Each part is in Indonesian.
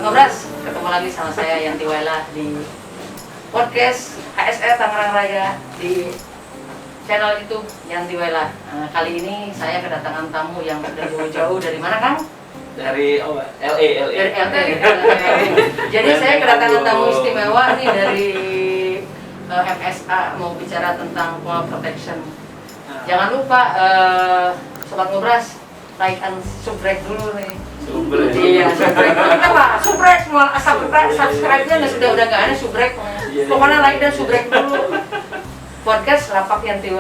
Ngobras, ketemu lagi sama saya Yanti Waila di podcast HSE Tangerang Raya di channel YouTube Yanti Waila. Kali ini saya kedatangan tamu yang dari jauh-jauh. Dari mana, Kang? Dari LA. Dari LA. Jadi saya kedatangan tamu istimewa nih dari MSA, mau bicara tentang wall protection. Jangan lupa Sobat Ngobras, like and subscribe dulu nih. Iya, subscribe. Kita Pak, subscribe-nya udah nggak ada subscribe. Pokoknya like dan subscribe dulu. Podcast Lapak Yanti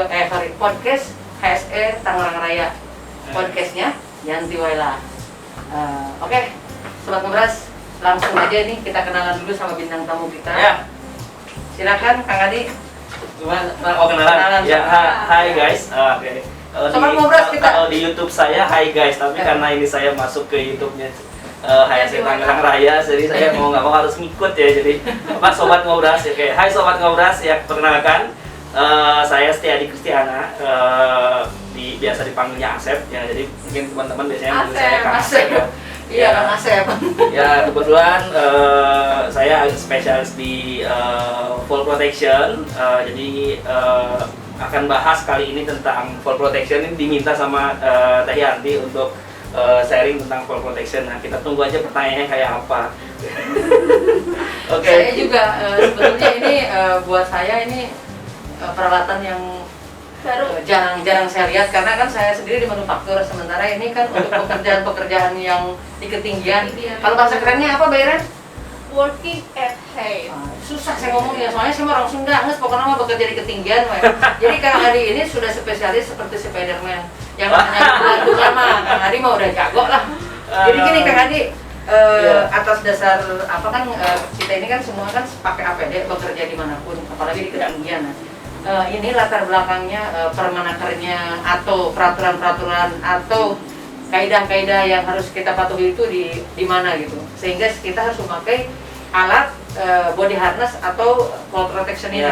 podcast HSE Tangerang Raya. Podcastnya Yanti Waila. Oke, Sobat Ngobras, langsung aja nih kita kenalan dulu sama bintang tamu kita. Ya. Silakan Kang Adi. Kenalan. Ya, hai guys. Oke. Sobat Ngobras kita. Kalau di YouTube saya hai guys, tapi karena ini saya masuk ke YouTube-nya HSE Tangerang Raya, jadi saya mau nggak mau harus ngikut ya. Jadi Pak Sobat Ngobras, ya kayak hai Sobat Ngobras, ya perkenalkan saya Setiadi Kristiana, biasa dipanggilnya Asep ya. Jadi mungkin teman-teman biasanya manggil saya Kang Asep. Iya, Kang Asep. Ya, kebetulan saya spesialis di fall protection. Jadi akan bahas kali ini tentang fall protection. Ini diminta sama Teh Yanti untuk sharing tentang fall protection. Nah, kita tunggu aja pertanyaannya kayak apa. Oke. Saya juga sebetulnya ini buat saya ini peralatan yang baru, jarang saya lihat karena kan saya sendiri di manufaktur, sementara ini kan untuk pekerjaan-pekerjaan yang di ketinggian. Kalau bahasa kerennya apa, Bayran? Working at height. Susah saya ngomongnya, soalnya saya orang Sunda, pokoknya mah bekerja di ketinggian. Jadi Kang Adi ini sudah spesialis seperti Spiderman. Yang namanya lagunya mah Kang Adi mah udah jago lah. Jadi gini Kang Adi, atas dasar apa kan kita ini kan semua kan pakai APD bekerja dimanapun, apalagi di ketinggian. Ini latar belakangnya permenakernya atau peraturan-peraturan atau kaidah-kaidah yang harus kita patuhi itu di mana gitu, sehingga kita harus memakai alat body harness atau fall protection ini.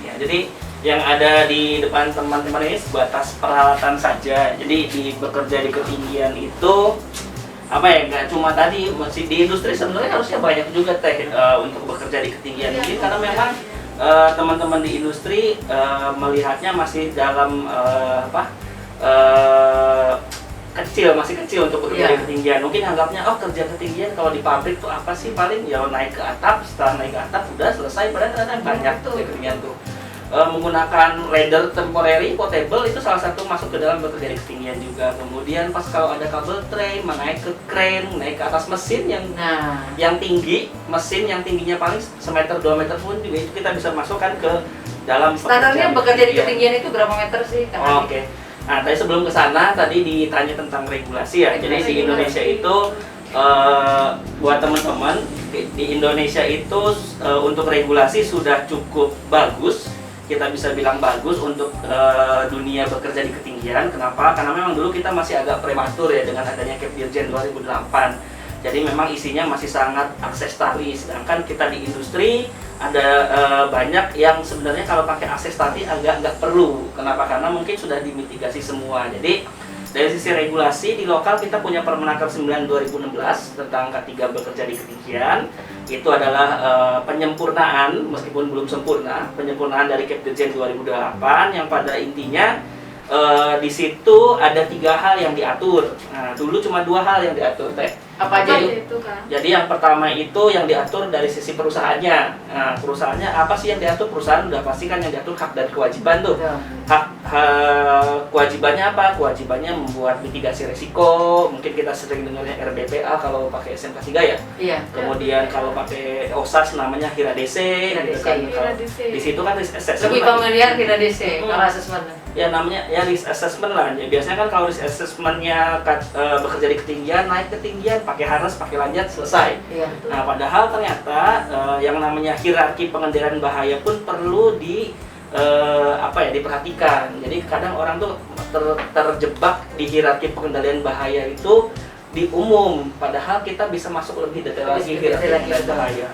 Ya, jadi yang ada di depan teman-teman ini sebatas peralatan saja. Jadi bekerja di ketinggian itu apa ya, nggak cuma tadi, masih di industri sebenarnya harusnya banyak juga Teh untuk bekerja di ketinggian ini, karena memang teman-teman di industri melihatnya masih dalam masih kecil untuk bekerja di ketinggian. Mungkin anggapnya kerja ketinggian kalau di pabrik tuh apa sih, paling ya naik ke atap, setelah naik ke atap udah selesai. Padahal ternyata banyak tuh di ketinggian tuh menggunakan ladder temporary portable, itu salah satu masuk ke dalam bekerja di ketinggian juga. Kemudian pas kalau ada kabel tray, naik ke crane, naik ke atas mesin yang tinggi, mesin yang tingginya paling semeter 2 meter pun juga itu kita bisa masukkan ke dalam. Standarnya bekerja di ketinggian itu berapa meter sih? Oke. Nah, tadi sebelum ke sana tadi ditanya tentang regulasi ya. Jadi di Indonesia itu buat teman-teman di Indonesia itu untuk regulasi sudah cukup bagus. Kita bisa bilang bagus untuk dunia bekerja di ketinggian. Kenapa? Karena memang dulu kita masih agak prematur ya dengan adanya Kepdirjen 2008. Jadi memang isinya masih sangat akses tali. Sedangkan kita di industri ada banyak yang sebenarnya kalau pakai akses tali agak nggak perlu. Kenapa? Karena mungkin sudah dimitigasi semua. Jadi dari sisi regulasi di lokal kita punya Permenaker 9 2016 tentang K3 bekerja di ketinggian. Itu adalah penyempurnaan, meskipun belum sempurna, penyempurnaan dari Kepdirjen 2008 yang pada intinya di situ ada 3 hal yang diatur. Nah, dulu cuma 2 hal yang diatur Teh. Apa aja itu kan? Jadi yang pertama itu yang diatur dari sisi perusahaannya. Nah, perusahaannya apa sih yang diatur? Perusahaan udah pasti kan yang diatur hak dan kewajiban tuh. Kewajibannya apa? Kewajibannya membuat mitigasi resiko. Mungkin kita sering dengarnya RBPA kalau pakai SMK 3 ya. Iya. Kemudian kalau pakai OSAS namanya HIRA-DC. Gitu kan. Di situ kan risk assessment. Lebih familiar HIRA-DC kalau assessment. Ya namanya ya risk assessment lah. Ya, biasanya kan kalau risk assessmentnya bekerja di ketinggian, naik ketinggian, pakai harness, pakai lanjat, selesai. Iya. Nah, padahal ternyata yang namanya hierarki pengendalian bahaya pun perlu diperhatikan. Jadi kadang orang tuh terjebak di hierarki pengendalian bahaya itu di umum, padahal kita bisa masuk lebih detail lagi hierarki pengendalian bahaya.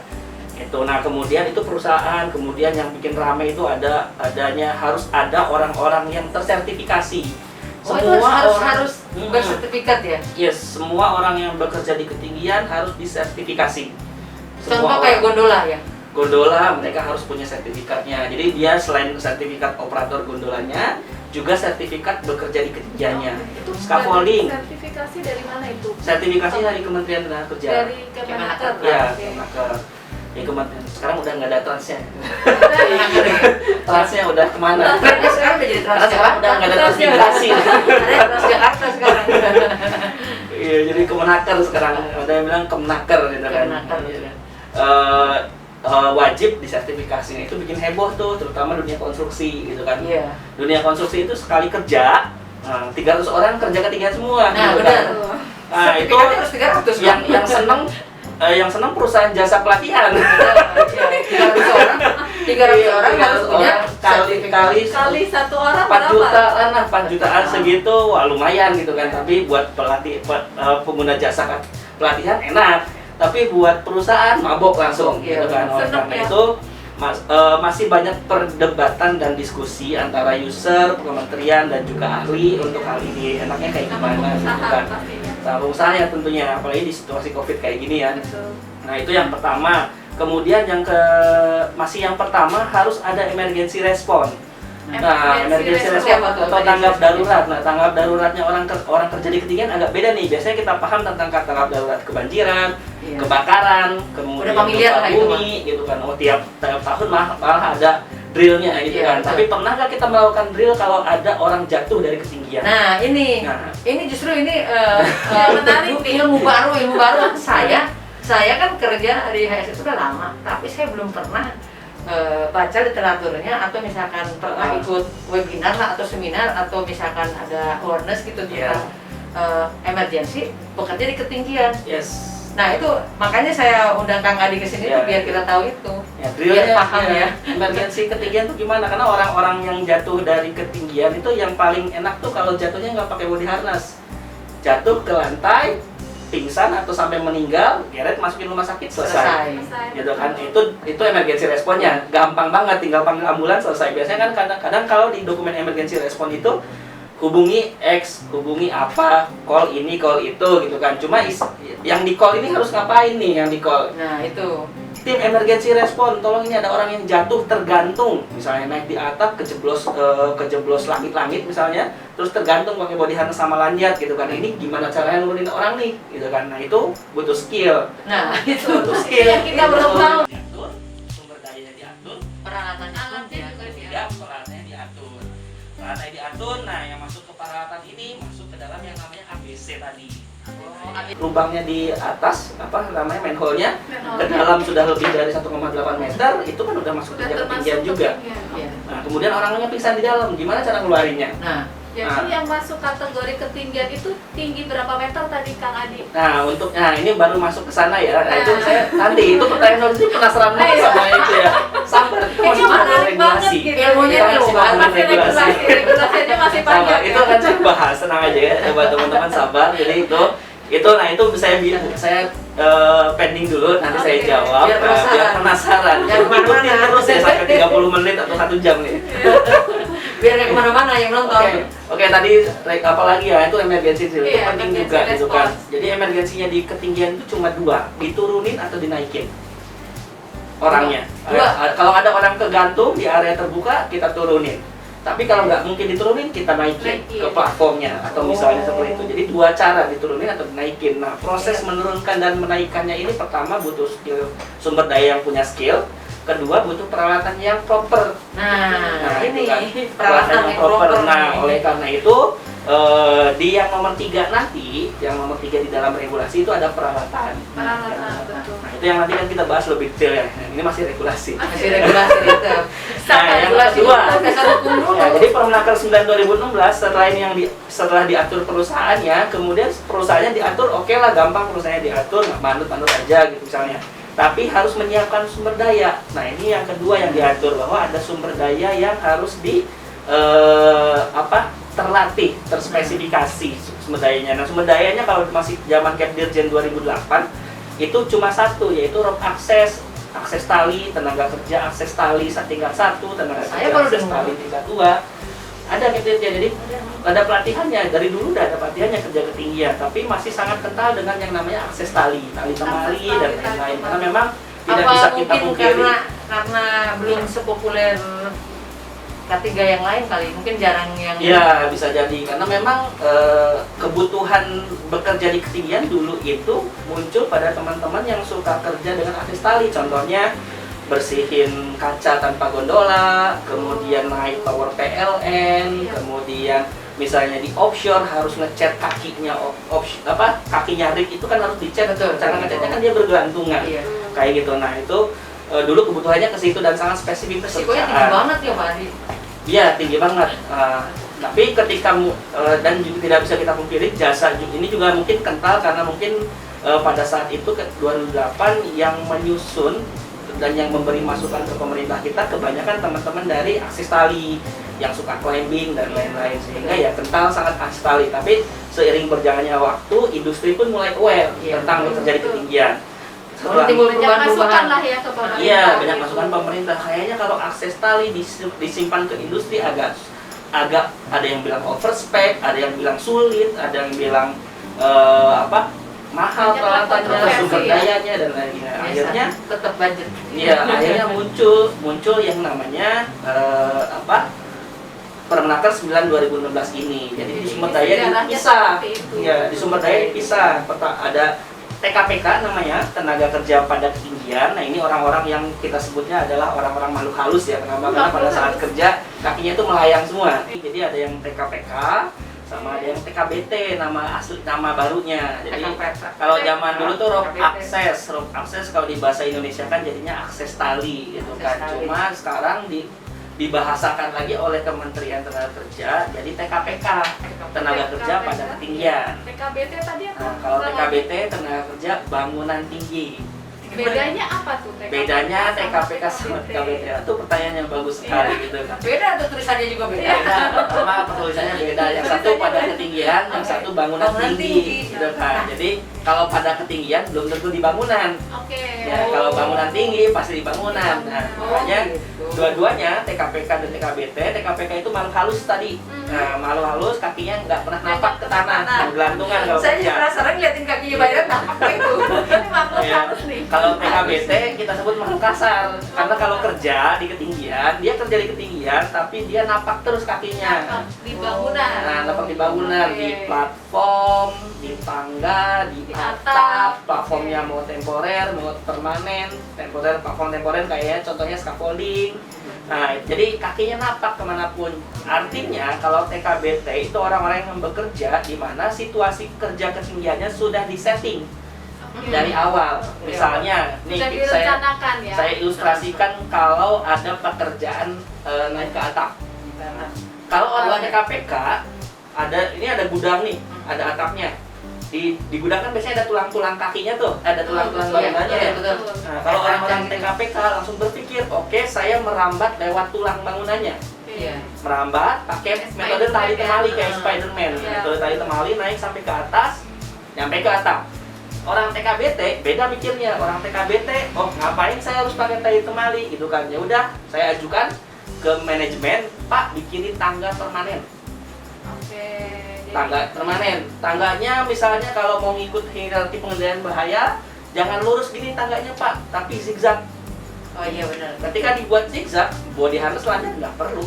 Itu. Nah, kemudian itu perusahaan, kemudian yang bikin ramai itu harus ada orang-orang yang tersertifikasi. Oh, itu harus bersertifikat ya? Yes, semua orang yang bekerja di ketinggian harus disertifikasi. Contoh kayak gondola ya? Gondola mereka harus punya sertifikatnya. Jadi dia selain sertifikat operator gondolanya, juga sertifikat bekerja di ketinggiannya. Itu Scaffolding. sertifikasi dari mana itu? Sertifikasi dari Kementerian Tenaga Kerja. Dari Kemenaker. Ya, Oke. Kemenaker. Ya Kementerian. Sekarang udah nggak ada transnya. Transnya udah kemana? Trennya sekarang udah jadi Karena sekarang udah nggak ada transmigrasi. Ada Transjakarta sekarang. Iya, jadi Kemenaker sekarang. Ada yang bilang Kemenaker gitu kan. Kemenaker, iya. Wajib disertifikasinya itu bikin heboh tuh, terutama dunia konstruksi gitu kan. Iya. Dunia konstruksi itu sekali kerja 300 orang kerja ketinggian semua. Nah, gitu benar. kan. Nah, itu Sertifikatnya harus 300 yang seneng perusahaan jasa pelatihan. 300 orang Iya, harus punya kali Kali satu orang 4 berapa? jutaan lah, 4 jutaan segitu, wah lumayan gitu kan. Tapi buat pengguna jasa pelatihan enak, tapi buat perusahaan mabok langsung gitu kan. Oleh Seneng karena ya. itu masih banyak perdebatan dan diskusi antara user, kementerian dan juga ahli untuk hal ini enaknya kayak Sama gimana gitu pengusaha kan. pastinya. Sama usaha ya tentunya, apalagi di situasi COVID kayak gini ya. Betul. Nah, itu yang pertama. Kemudian yang pertama harus ada emergency response. Nah, emergency response atau tanggap darurat. Nah, tanggap daruratnya orang kerja di ketinggian agak beda nih. Biasanya kita paham tentang tanggap darurat kebanjiran, Iya. kebakaran, kemudian Udah familiar lah gempa itu, bumi gitu kan. Oh, tiap tahun malah ada drillnya gitu Iya, kan. betul. Tapi pernahkah kita melakukan drill kalau ada orang jatuh dari ketinggian? Nah, ini justru ini menarik nih. ilmu baru saya kan kerja di HS itu udah lama, tapi saya belum pernah baca literaturnya atau misalkan pernah ikut webinar lah atau seminar atau misalkan ada awareness gitu Iya. tentang emergency bekerja di ketinggian. Yes. Nah, itu makanya saya undang Kang Adi ke sini Iya. tuh biar kita tahu itu. Ya, Biar drillnya paham ya. emergency ketinggian tuh gimana? Karena orang-orang yang jatuh dari ketinggian itu yang paling enak tuh kalau jatuhnya nggak pakai body harness. Jatuh ke lantai, pingsan atau sampai meninggal, geret masukin rumah sakit selesai. Gitu kan. Itu emergency responnya. Gampang banget, tinggal panggil ambulans selesai. Biasanya kan kadang-kadang kalau di dokumen emergency response itu hubungi X, hubungi apa, call ini, call itu gitu kan. Cuma yang di call ini harus ngapain nih yang di call? Nah, itu. Tim emergency response, tolong ini ada orang yang jatuh tergantung, misalnya naik di atap kejeblos langit-langit misalnya, terus tergantung pakai body harness sama lanjat gitu kan. Ini gimana caranya nurunin orang nih gitu kan. Nah, itu butuh skill. Nah, itu Butuh skill. Yang kita belum tahu. Diatur, sumber dayanya diatur, peralatannya pun Alatnya juga diatur. ya peralatannya diatur. Peralatan diatur, nah yang masuk ke peralatan ini masuk ke dalam yang namanya ABC tadi. Lubangnya di atas, apa namanya, manhole-nya ke dalam sudah lebih dari 1,8 meter, itu kan udah masuk Sudah ke termasuk ketinggian juga. ketinggian. Iya. Nah, kemudian orangnya pingsan di dalam, gimana cara ngeluarinnya? Nah, Jadi yang masuk kategori ketinggian itu tinggi berapa meter tadi Kang Adi? Nah, ini baru masuk ke sana ya. Nah, itu saya nanti itu pertanyaan sih penasaran banget sama itu ya. Sabar, itu masih Kayaknya ngomongin menarik banget regulasi. gitu. Ilmunya Kita nih, masih Pak. ngomongin Masih regulasinya masih Sabar, panjang. itu akan saya bahas, tenang aja ya. Coba teman-teman sabar. Jadi itu saya pending dulu, nanti saya Oke. jawab Biar penasaran. biar penasaran. Jangan Ikutin kemana-mana. terus ya sampai 30 menit atau 1 jam nih. biar nggak kemana-mana yang nonton. Oke, tadi apa lagi ya, itu emergency drill, itu Iya, penting emergency juga gitu kan. response. Jadi emergensinya di ketinggian itu cuma 2, diturunin atau dinaikin orangnya. Dua. Kalau ada orang kegantung di area terbuka, kita turunin. Tapi kalau nggak mungkin diturunin, kita naikin Naikin. ke platformnya atau misalnya Oh. seperti itu. Jadi 2 cara, diturunin atau dinaikin. Nah, proses menurunkan dan menaikkannya ini pertama butuh skill, sumber daya yang punya skill. Kedua butuh peralatan yang proper. Nah, ini itu kan, peralatan yang proper. Nah, oleh karena itu di yang nomor 3 nanti, yang nomor 3 di dalam regulasi itu ada peralatan. Peralatan, betul. Nah, itu yang nanti kan kita bahas lebih detail ya. Ini masih regulasi. masih regulasi itu. Nah, yang regulasi kedua, dasar hukum dulu. Ya, jadi Permenaker 9 2016 setelah ini setelah diatur perusahaannya, kemudian perusahaannya diatur, oke lah, gampang perusahaannya diatur, nggak manut aja gitu misalnya. Tapi harus menyiapkan sumber daya. Nah, ini yang kedua yang diatur, bahwa ada sumber daya yang harus terlatih, terspesifikasi sumber dayanya. Nah, sumber dayanya kalau masih zaman Kepdirjen 2008 itu cuma satu, yaitu rope akses tali, tenaga kerja akses tali tingkat 1, tenaga Saya kerja baru akses dengar. tali tingkat 2. Ada ya, jadi ada pelatihannya, dari dulu udah ada pelatihannya kerja ketinggian, tapi masih sangat kental dengan yang namanya akses tali temali dan lain-lain. Karena memang tidak Apa bisa kita mungkin pungkiri. karena belum sepopuler K3 yang lain kali, mungkin jarang yang Iya, bisa jadi karena memang kebutuhan bekerja di ketinggian dulu itu muncul pada teman-teman yang suka kerja dengan akses tali. Contohnya bersihin kaca tanpa gondola, kemudian naik tower PLN, kemudian misalnya di offshore harus ngecat kakinya kakinya rig itu kan harus dicat. Betul, Cara betul. ngecatnya kan dia bergelantungan. Iya. Kayak gitu. Nah, itu dulu kebutuhannya ke situ dan sangat spesifik Resikonya tinggi pekerjaan. banget ya Pak Adi. Iya, tinggi banget. Tapi ketika dan juga tidak bisa kita pungkiri jasa ini juga mungkin kental karena mungkin pada saat itu ke 2008 yang menyusun dan yang memberi masukan ke pemerintah kita kebanyakan teman-teman dari akses tali yang suka climbing dan lain-lain, sehingga ya kental sangat akses tali. Tapi seiring berjalannya waktu industri pun mulai aware tentang bekerja di ketinggian. Setelah Timbul Banyak masukan perubahan-perubahan. lah ya ke pemerintah. Iya, banyak masukan pemerintah. Kayaknya kalau akses tali disimpan ke industri agak ada yang bilang overspec, ada yang bilang sulit, ada yang bilang mahal Banyak peralatannya, kontroversi sumber ya. dayanya dan lain-lain. Akhirnya tetap budget. iya, akhirnya muncul yang namanya Permenaker 9 2016 ini. Jadi di sumber daya Sejarahnya dipisah. seperti itu. Iya, di sumber daya dipisah. Ada TKPK namanya, tenaga kerja pada ketinggian. Nah, ini orang-orang yang kita sebutnya adalah orang-orang makhluk halus ya. Kenapa? Karena pada saat kerja kakinya itu melayang semua. Jadi ada yang TKPK sama ada yang TKBT, nama barunya. Jadi kalau zaman dulu tuh rope access kalau di bahasa Indonesia kan jadinya akses tali gitu kan. Akses tali. Cuma sekarang dibahasakan lagi oleh Kementerian Tenaga Kerja jadi TKPK, tenaga kerja pada ketinggian. TKBT tadi apa? Nah, kalau TKBT tenaga kerja bangunan tinggi. Bedanya apa tuh TKPK? Bedanya TKPK sama TKBT itu pertanyaan yang bagus sekali gitu kan. Beda tuh tulisannya juga beda. Beda, pertama tulisannya beda. Yang satu pada ketinggian, yang satu bangunan tinggi, gitu kan. Jadi kalau pada ketinggian belum tentu di bangunan. Oke. Ya, kalau bangunan tinggi pasti di bangunan. Nah, makanya dua-duanya TKPK dan TKBT itu makhluk halus tadi. Nah, makhluk halus kakinya nggak pernah napak ke tanah, bergelantungan kalau Saya juga kerja. penasaran ngeliatin kakinya Bayrat napak itu. Ini makhluk Iya. halus nih. Kalau TKBT kita sebut makhluk kasar karena kalau kerja di ketinggian dia kerja di ketinggian tapi dia napak terus kakinya. Napak di bangunan. Nah, napak di bangunan, Oke. di platform, di tangga, di Di atap, atap. platformnya mau temporer, mau permanen, platform temporer kayak contohnya scaffolding. Nah, jadi kakinya napak kemanapun. Artinya kalau TKBT itu orang-orang yang bekerja di mana situasi kerja ketinggiannya sudah disetting dari awal. Misalnya, nih Sudah saya direncanakan ya. saya ilustrasikan kalau ada pekerjaan naik ke atap. Kalau orang TKPK ini ada gudang nih, ada atapnya. Di gudang kan biasanya ada tulang-tulang kakinya tuh, ada tulang-tulang bangunannya ya. betul. Nah, kalau orang-orang TKPK langsung berpikir, oke, saya merambat lewat tulang bangunannya. Iya. Merambat pakai metode tali temali kayak Spiderman. Iya. Metode tali temali naik sampai ke atas, nyampe ke atap. Orang TKBT beda mikirnya. Orang TKBT, oh ngapain saya harus pakai tali temali gitu kan? Ya udah, saya ajukan ke manajemen, Pak bikinin tangga permanen. Oke. Jadi- Tangga permanen. Tangganya misalnya kalau mau ngikut hierarki pengendalian bahaya, jangan lurus gini tangganya Pak, tapi zigzag. Oh iya benar. Ketika dibuat zigzag, body harness lainnya nggak perlu.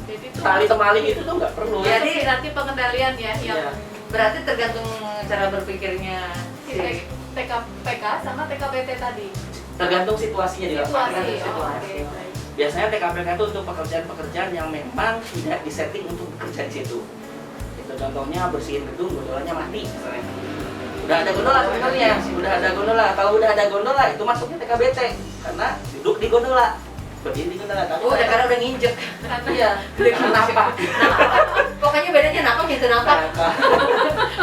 Jadi itu Tali temali itu tuh nggak perlu. jadi Jadi- nanti pengendalian ya yang Iya. Berarti tergantung cara berpikirnya si TKPK sama TKBT tadi. Tergantung situasinya di lapangan. Situasi. situasi. Oh, oke, baik. Biasanya TKPK itu untuk pekerjaan-pekerjaan yang memang tidak disetting untuk bekerja di situ. Itu contohnya bersihin gedung, gondolanya mati misalnya. Udah ada gondola sebenarnya, udah ada gondola. Kalau udah ada gondola itu masuknya TKBT karena duduk di gondola, berdiri di gondola. Tapi Oh, udah karena udah nginjek. Karena iya, kenapa? Pokoknya bedanya napak itu napak.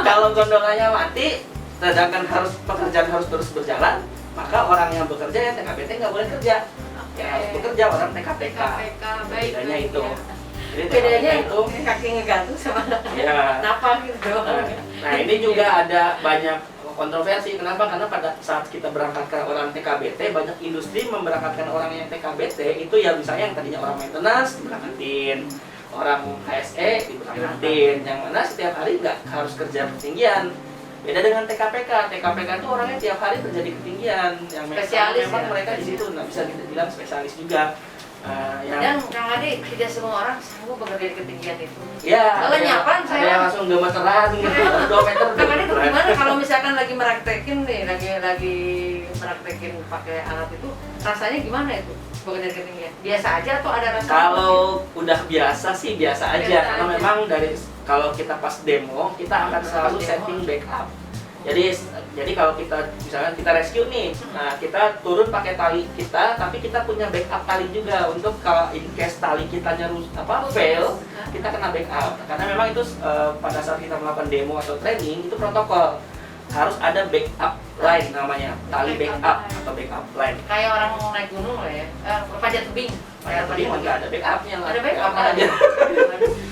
Kalau gondolanya mati, sedangkan pekerjaan harus terus berjalan, maka orang yang bekerja ya TKBT nggak boleh kerja. Ya harus bekerja orang TKPK. TKPK baik. Bedanya baik, itu. ya. Jadi Bedanya TKPK itu kaki ngegantung sama ya. napak gitu doang. Nah ini juga ada banyak kontroversi. Kenapa? Karena pada saat kita berangkatkan orang TKBT, banyak industri memberangkatkan orang yang TKBT itu ya misalnya yang tadinya orang maintenance diberangkatin, orang HSE diberangkatin, yang mana setiap hari nggak harus kerja ketinggian. Beda dengan TKPK. TKPK itu orangnya tiap hari kerja di ketinggian, yang Spesialis memang ya? mereka di situ nggak bisa kita bilang spesialis juga. Dan Kang Adi, tidak semua orang sanggup bekerja di ketinggian itu. Ya, Lenyapkan ada saya. yang langsung gemeteran gitu, 2 meter. Kang Adi tuh gimana kalau misalkan lagi meraktekin nih, lagi meraktekin pakai alat itu, rasanya gimana itu bekerja di ketinggian? Biasa aja atau ada rasa? Kalau udah biasa sih biasa aja, Biasa karena aja. memang kalau kita pas demo, kita akan selalu Demo. setting backup. Jadi kalau kita misalnya kita rescue nih, nah kita turun pakai tali kita, tapi kita punya backup tali juga untuk kalau in case tali kita fail, kita kena backup. Karena memang itu pada saat kita melakukan demo atau training itu protokol harus ada backup line namanya, tali backup atau backup line. Kayak orang mau naik gunung lah ya, panjat tebing. Kayak tadi mah nggak ada backupnya lah. Ada backup Nggak ada.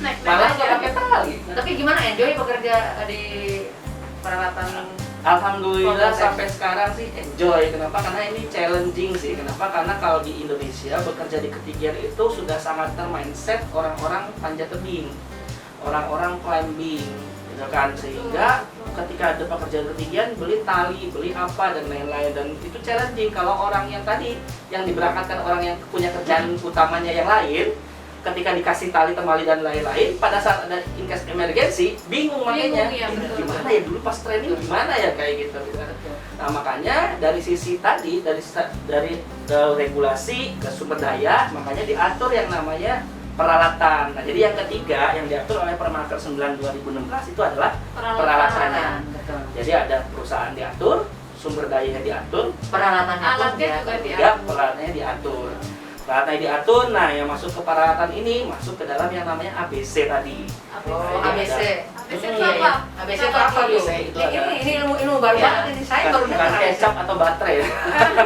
Naik Malah aja. nggak pakai tali. Tapi gimana enjoy bekerja di peralatan? Alhamdulillah Proses. sampai sekarang sih enjoy. Kenapa? Karena ini challenging sih. Kenapa? Karena kalau di Indonesia bekerja di ketinggian itu sudah sangat termindset orang-orang panjat tebing, orang-orang climbing, gitu kan. Sehingga ketika ada pekerjaan ketinggian beli tali, beli apa dan lain-lain, dan itu challenging. Kalau orang yang tadi yang diberangkatkan orang yang punya kerjaan utamanya yang lain, ketika dikasih tali temali dan lain-lain, pada saat ada in case emergency bingung makanya. Bingung, ya, Ini betul. gimana ya dulu pas training gimana ya kayak gitu. Nah makanya dari sisi tadi dari regulasi ke sumber daya, makanya diatur yang namanya peralatan. Nah jadi yang ketiga yang diatur oleh Permenaker 9 2016 itu adalah peralatannya. Betul. Jadi ada perusahaan diatur, sumber dayanya diatur, Peralatannya pun Alatnya dia- juga ya peralatannya diatur. Peralatannya diatur, nah yang masuk ke peralatan ini masuk ke dalam yang namanya ABC tadi. Oh, ABC. ABC Iya, itu iya. apa? ABC itu apa tuh? ABC itu ada- Ini ilmu baru Ya, banget ini. Saya baru bukan dengar ABC. kecap atau baterai ya.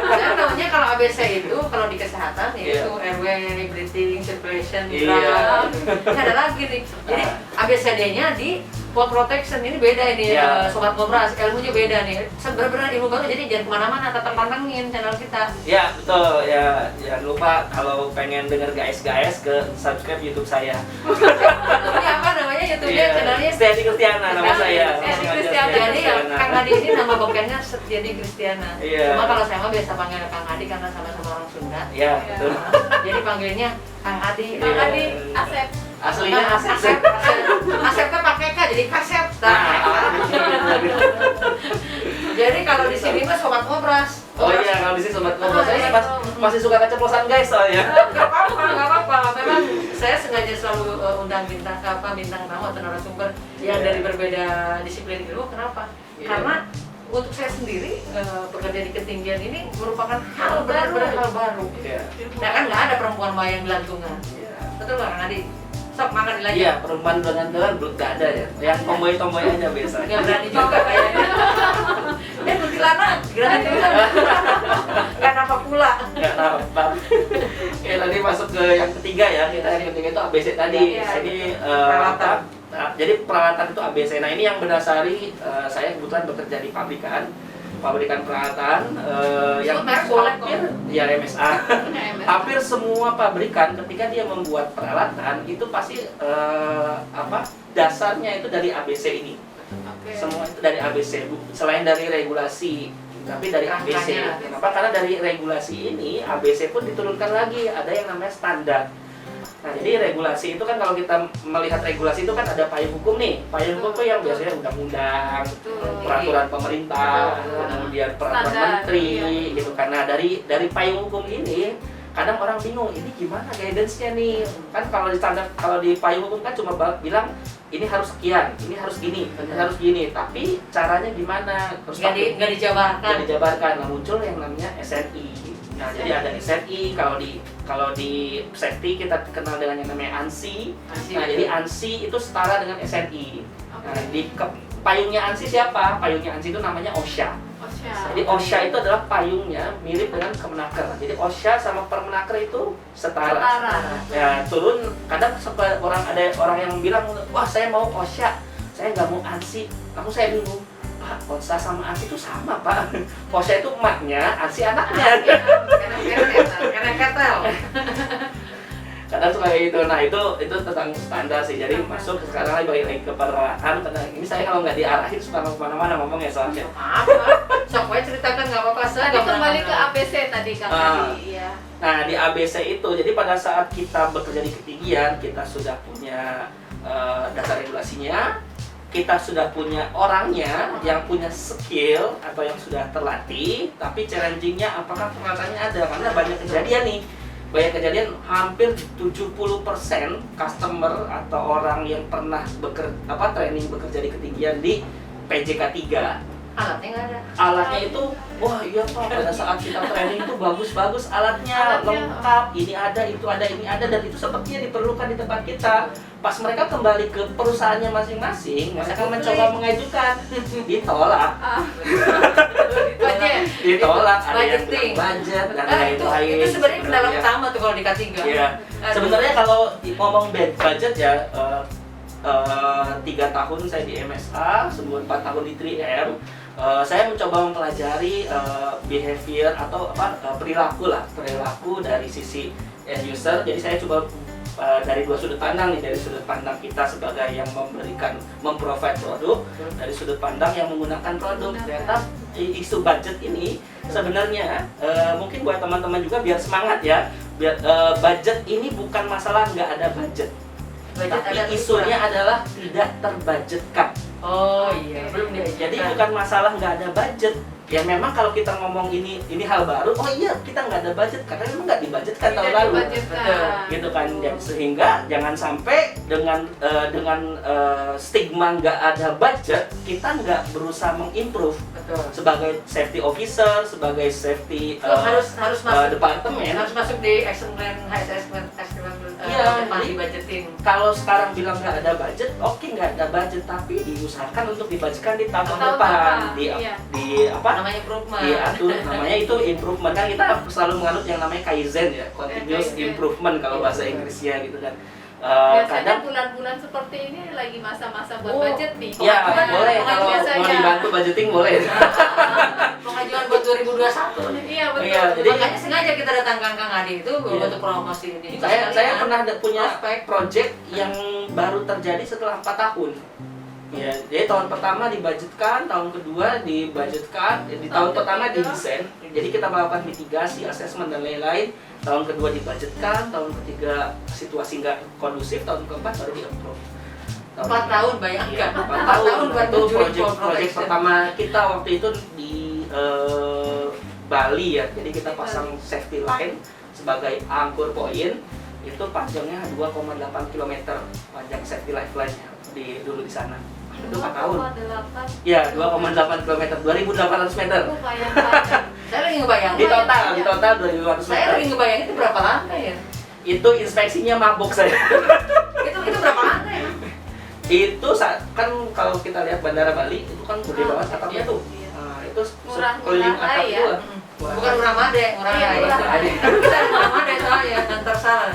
Saya tahunya kalau ABC itu kalau di kesehatan yaitu Iya. airway, breathing, circulation, Iya. drug. Ini ada lagi nih. Jadi ABCD-nya di Fall protection ini beda ini Iya. Sobat Ngobras, ilmunya beda nih. Benar-benar ilmu baru, jadi jangan kemana-mana, tetap pantengin channel kita. Ya betul ya, jangan lupa kalau pengen denger guys ke subscribe YouTube saya. YouTube-nya apa namanya? YouTube-nya channelnya Setiadi Kristiana nama saya. Setiadi Langsung aja Kristiana. Jadi ya, Kristiana. Kang Adi ini nama bokehnya Setiadi Kristiana. Iya. Cuma kalau saya mah biasa panggil Kang Adi karena sama-sama orang Sunda. Ya betul. Jadi panggilnya Kang Adi. Kang Iya. Adi, Asep. Aslinya Asep. Asep. Asep kan pakai K jadi kasep. Jadi kalau di sini mah sobat ngobras. Oh iya, kalau di sini sobat ngobrol saya masih suka keceplosan guys soalnya. Gak apa-apa, gak apa-apa. Memang saya sengaja selalu undang bintang tamu atau narasumber yang dari berbeda disiplin ilmu. Kenapa? Iya. Karena untuk saya sendiri bekerja di ketinggian ini merupakan hal Hal baru. benar-benar hal baru. Iya. Nah kan nggak ada perempuan mayang gelantungan. Iya. Betul nggak Kang Adi? Sok makan lagi. Iya, perempuan dengan belum nggak ada ya. Yang tomboy-tomboy aja biasa. Nggak berani juga kayaknya. Kuntilanak, gelantungan. Kan apa pula? Nggak nampak. Oke, tadi masuk ke yang ketiga ya. Kita yang ketiga itu ABC tadi. Iya. Ini Peralatan. jadi peralatan itu ABC. Nah ini yang berdasari saya kebetulan bekerja di pabrikan peralatan yang Sebut merek boleh kok. hampir ya MSA. Hampir semua pabrikan ketika dia membuat peralatan itu pasti dasarnya itu dari ABC ini. Oke. Semua itu dari ABC, selain dari regulasi, tapi dari ABC. Angkanya. Kenapa? Karena dari regulasi ini ABC pun diturunkan lagi, ada yang namanya standar. Nah, jadi regulasi itu kan kalau kita melihat regulasi itu kan ada payung hukum nih. Payung hukum itu yang biasanya undang-undang, Betul. peraturan pemerintah, Betul. kemudian peraturan Standar, menteri, iya. gitu. Karena dari payung hukum ini kadang orang bingung ini gimana guidance-nya nih. Kan kalau di standar, kalau di payung hukum kan cuma bilang ini harus sekian, ini harus gini, ini harus gini. Tapi caranya gimana? Terus Nggak dijabarkan. nggak dijabarkan. Nah, muncul yang namanya SNI. Nah, jadi ada SNI, kalau di safety kita kenal dengan yang namanya ANSI. Nah, jadi ANSI itu setara dengan SNI. Nah, di payungnya ANSI siapa? Payungnya ANSI itu namanya OSHA. Osha. Jadi OSHA itu adalah payungnya mirip dengan Kemenaker. Jadi OSHA sama Permenaker itu setara. Ya, turun kadang ada orang yang bilang, "Wah, saya mau OSHA. Saya nggak mau ANSI." Lalu saya bingung. Pak, OSHA sama ANSI itu sama, Pak. OSHA itu emaknya, ANSI anaknya. Karena ketel. Kadang suka kayak itu. Nah itu tentang standar sih. Jadi masuk sekarang lagi balik lagi ke peran. Ini saya kalau nggak diarahin suka kemana-mana ngomongnya soalnya. Maaf, sok wae ceritakan nggak apa-apa saya. Tadi kembali ke ABC tadi Kang Adi. Iya. Nah di ABC itu, jadi pada saat kita bekerja di ketinggian, kita sudah punya data regulasinya, kita sudah punya orangnya yang punya skill atau yang sudah terlatih, tapi challenging-nya apakah pengatannya ada, karena banyak kejadian nih. Banyak kejadian hampir 70% customer atau orang yang pernah training bekerja di ketinggian di PJK 3 Alatnya nggak ada. alatnya itu, wah iya Pak, pada saat kita training itu bagus-bagus alatnya lengkap, ini ada, itu ada, ini ada, dan itu sepertinya diperlukan di tempat kita. Pas mereka kembali ke perusahaannya masing-masing, mereka mencoba mengajukan, ditolak. Budget. Ditolak, ada yang Budgeting. bilang budget dan Itu lain-lain. sebenarnya kendala utama tuh kalau di K3. Iya. Sebenarnya kalau ngomong budget ya, 3 tahun saya di MSA, sebelum 4 tahun di 3M, saya mencoba mempelajari behavior atau perilaku dari sisi end user. Jadi saya coba dari dua sudut pandang nih, dari sudut pandang kita sebagai yang memprovide produk, dari sudut pandang yang menggunakan produk. Ternyata isu budget ini sebenarnya mungkin buat teman-teman juga biar semangat ya. Budget ini bukan masalah nggak ada budget. Tapi isunya adalah tidak terbudgetkan. Oh iya, belum diajarkan. Jadi bukan masalah nggak ada budget. Ya memang kalau kita ngomong ini hal baru, oh iya kita nggak ada budget karena memang nggak dibudgetkan tahun lalu. Gitu kan. Dan sehingga jangan sampai dengan stigma nggak ada budget, kita nggak berusaha mengimprove. Sebagai safety officer, sebagai safety harus masuk departemen, harus masuk di action plan, iya, di budgeting. Kalau sekarang bilang nggak ada budget, oke nggak ada budget, tapi diusahakan untuk dibudgetkan di tahun depan, di apa? Namanya improvement. Diatur, namanya itu improvement. Kan kita selalu menganut yang namanya Kaizen ya, continuous improvement kalau bahasa Inggrisnya gitu kan. Biasanya bulan-bulan seperti ini lagi masa-masa buat budget nih. Ya, boleh kalau mau dibantu budgeting boleh. Pengajuan buat 2021 nih. Iya, betul. Iya, jadi Makanya sengaja kita datangkan Kang Adi itu untuk promosi ini. Saya pernah punya project yang baru terjadi setelah 4 tahun. Ya, jadi tahun pertama dibudgetkan, tahun kedua dibudgetkan, di tahun pertama didesain. Jadi kita melakukan mitigasi, assessment dan lain-lain. Tahun kedua dibudgetkan, tahun ketiga situasi nggak kondusif, tahun keempat baru di-approve. 4 tahun bayangkan. 4 tahun buat itu mencuri project pertama kita waktu itu di Bali ya. Jadi kita pasang safety line sebagai anchor point. Itu panjangnya 2,8 km panjang safety lifeline-nya dulu di sana. Itu 4 tahun. 2,8. Ya, 2,8 km, 2.800 meter. Saya lagi ngebayangin. Di total 2.800 Saya meter. lagi ngebayangin itu berapa lantai ya? Itu inspeksinya mabok saya. Itu berapa lantai? Itu kan kalau kita lihat Bandara Bali itu kan gede banget atapnya tuh. Nah, itu sekeliling atap ya. itu. Bukan Uramade, Uramade. Kita Uramade soalnya nanti salah.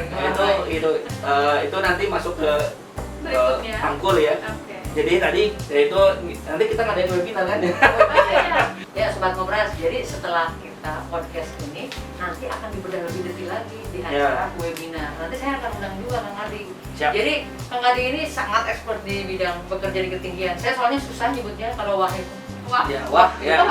Itu nanti masuk ke Berikutnya. angkul ya. Jadi nanti kita ngadain webinar kan ya. Ya Sobat Ngobras, jadi setelah kita podcast ini nanti akan dibedah lebih detail lagi di acara webinar. Nanti saya akan undang juga Kang Adi. Siap. Jadi Kang Adi ini sangat expert di bidang bekerja di ketinggian. Saya soalnya susah nyebutnya kalau wah itu. Wah. Ya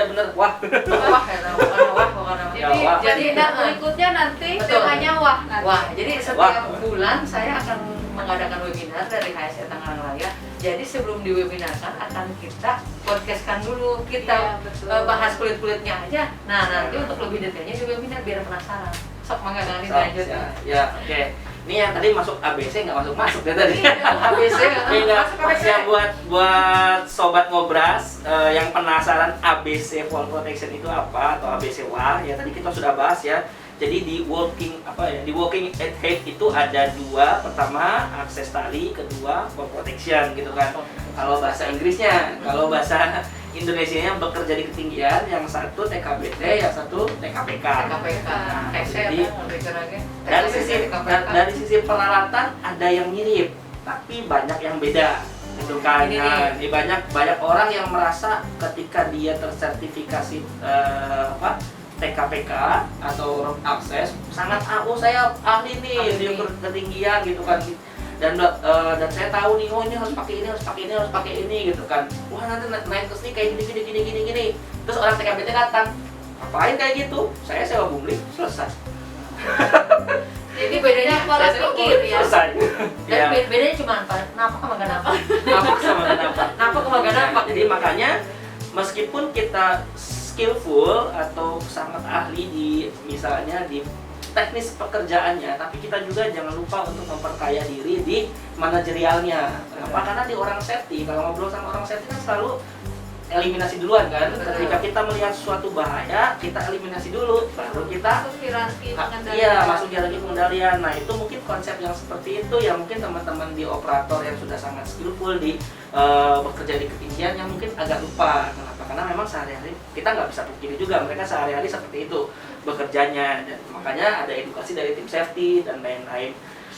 benar wah. Wah ya, bukan nama. Jadi berikutnya nanti temanya wah. Wah, jadi setiap bulan saya akan mengadakan webinar dari HSE Tangerang Raya. Jadi sebelum diwebinarkan akan kita podcastkan dulu, kita bahas kulit-kulitnya aja. Nah, nanti untuk lebih detailnya di webinar biar penasaran. Sok mangga Kang Adi lanjut. Ya, oke. Ini yang tadi masuk ABC nggak masuk ya tadi. ABC ya buat sobat Ngobras yang penasaran ABC fall protection itu apa atau ABC wah ya tadi kita sudah bahas ya. Jadi di walking at height itu ada 2, pertama akses tali, kedua fall protection gitu kan. Kalau bahasa Inggrisnya, kalau bahasa Indonesianya bekerja di ketinggian, yang satu TKBT, yang satu TKPK. Jadi dari sisi peralatan ada yang mirip, tapi banyak yang beda. Gitu kan. Banyak orang yang merasa ketika dia tersertifikasi naik KPK atau road access sangat saya ahli nih di ketinggian gitu kan, dan saya tahu nih, oh ini harus pakai ini, harus pakai ini, harus pakai ini gitu kan. Wah nanti naik ke sini kayak gini. Terus orang TKBT datang, ngapain kayak gitu? Saya sewa bungli, selesai. Jadi bedanya pola pikir ya. Selesai. Dan bedanya cuma apa? Nampak sama gak nampak? Nampak sama gak nampak. Nampak sama gak nampak. Jadi makanya meskipun kita skillful atau sangat ahli di misalnya di teknis pekerjaannya, tapi kita juga jangan lupa untuk memperkaya diri di manajerialnya. Kenapa? Karena di orang safety, kalau ngobrol sama orang safety kan selalu eliminasi duluan kan. Ketika kita melihat suatu bahaya, kita eliminasi dulu, baru kita Masuk hierarki pengendalian. iya masuk hierarki pengendalian. Nah itu mungkin konsep yang seperti itu yang mungkin teman-teman di operator yang sudah sangat skillful di bekerja di ketinggian yang mungkin agak lupa. Kenapa? Karena memang sehari-hari kita nggak bisa pungkiri juga mereka sehari-hari seperti itu bekerjanya, dan makanya ada edukasi dari tim safety dan lain-lain.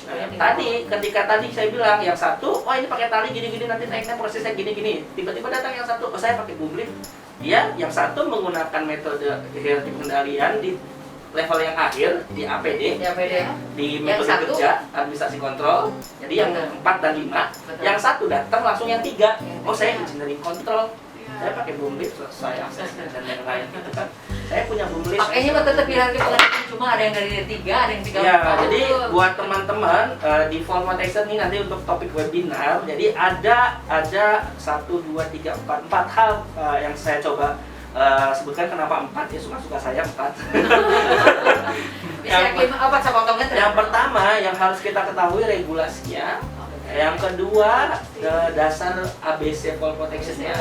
Nah, ketika tadi saya bilang yang satu, oh ini pakai tali gini-gini, nanti naiknya prosesnya gini-gini. Tiba-tiba datang yang satu, oh saya pakai boom lift. Dia yang satu menggunakan metode hierarki pengendalian di level yang akhir di APD, di metode satu, kerja administrasi kontrol. Jadi yang 4 dan 5, yang satu datang langsung yang 3. Oh saya engineering control. Saya pakai boom lift, selesai akses dan lain-lain gitu kan. Saya punya boom lift. Pakainya mah tetap hierarki pengendalian, cuma ada yang dari 3, ada yang 3. Ya, jadi buat teman-teman di Fall Protection ini nanti untuk topik webinar, jadi ada 1, 2, 3, 4 hal yang saya coba sebutkan. Kenapa 4? Ya suka-suka saya 4. Yang pertama yang harus kita ketahui regulasinya. Yang kedua dasar ABC Fall Protection-nya.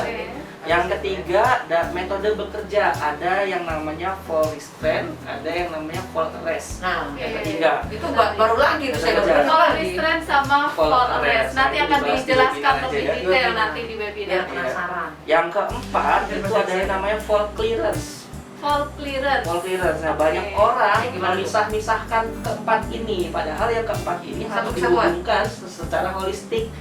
Yang ketiga, metode bekerja, ada yang namanya fall restraint, ada yang namanya fall arrest. Nah, yang ketiga itu baru lagi itu saya baru Fall lagi. restraint sama fall arrest. Nanti akan dijelaskan lebih detail nanti di Biar webinar. penasaran. Yang keempat itu ada yang namanya fall clearance. Fall clearance. Fall clearance. Nah, banyak orang memisah-misahkan keempat ini, padahal yang keempat ini harus dihubungkan secara holistik.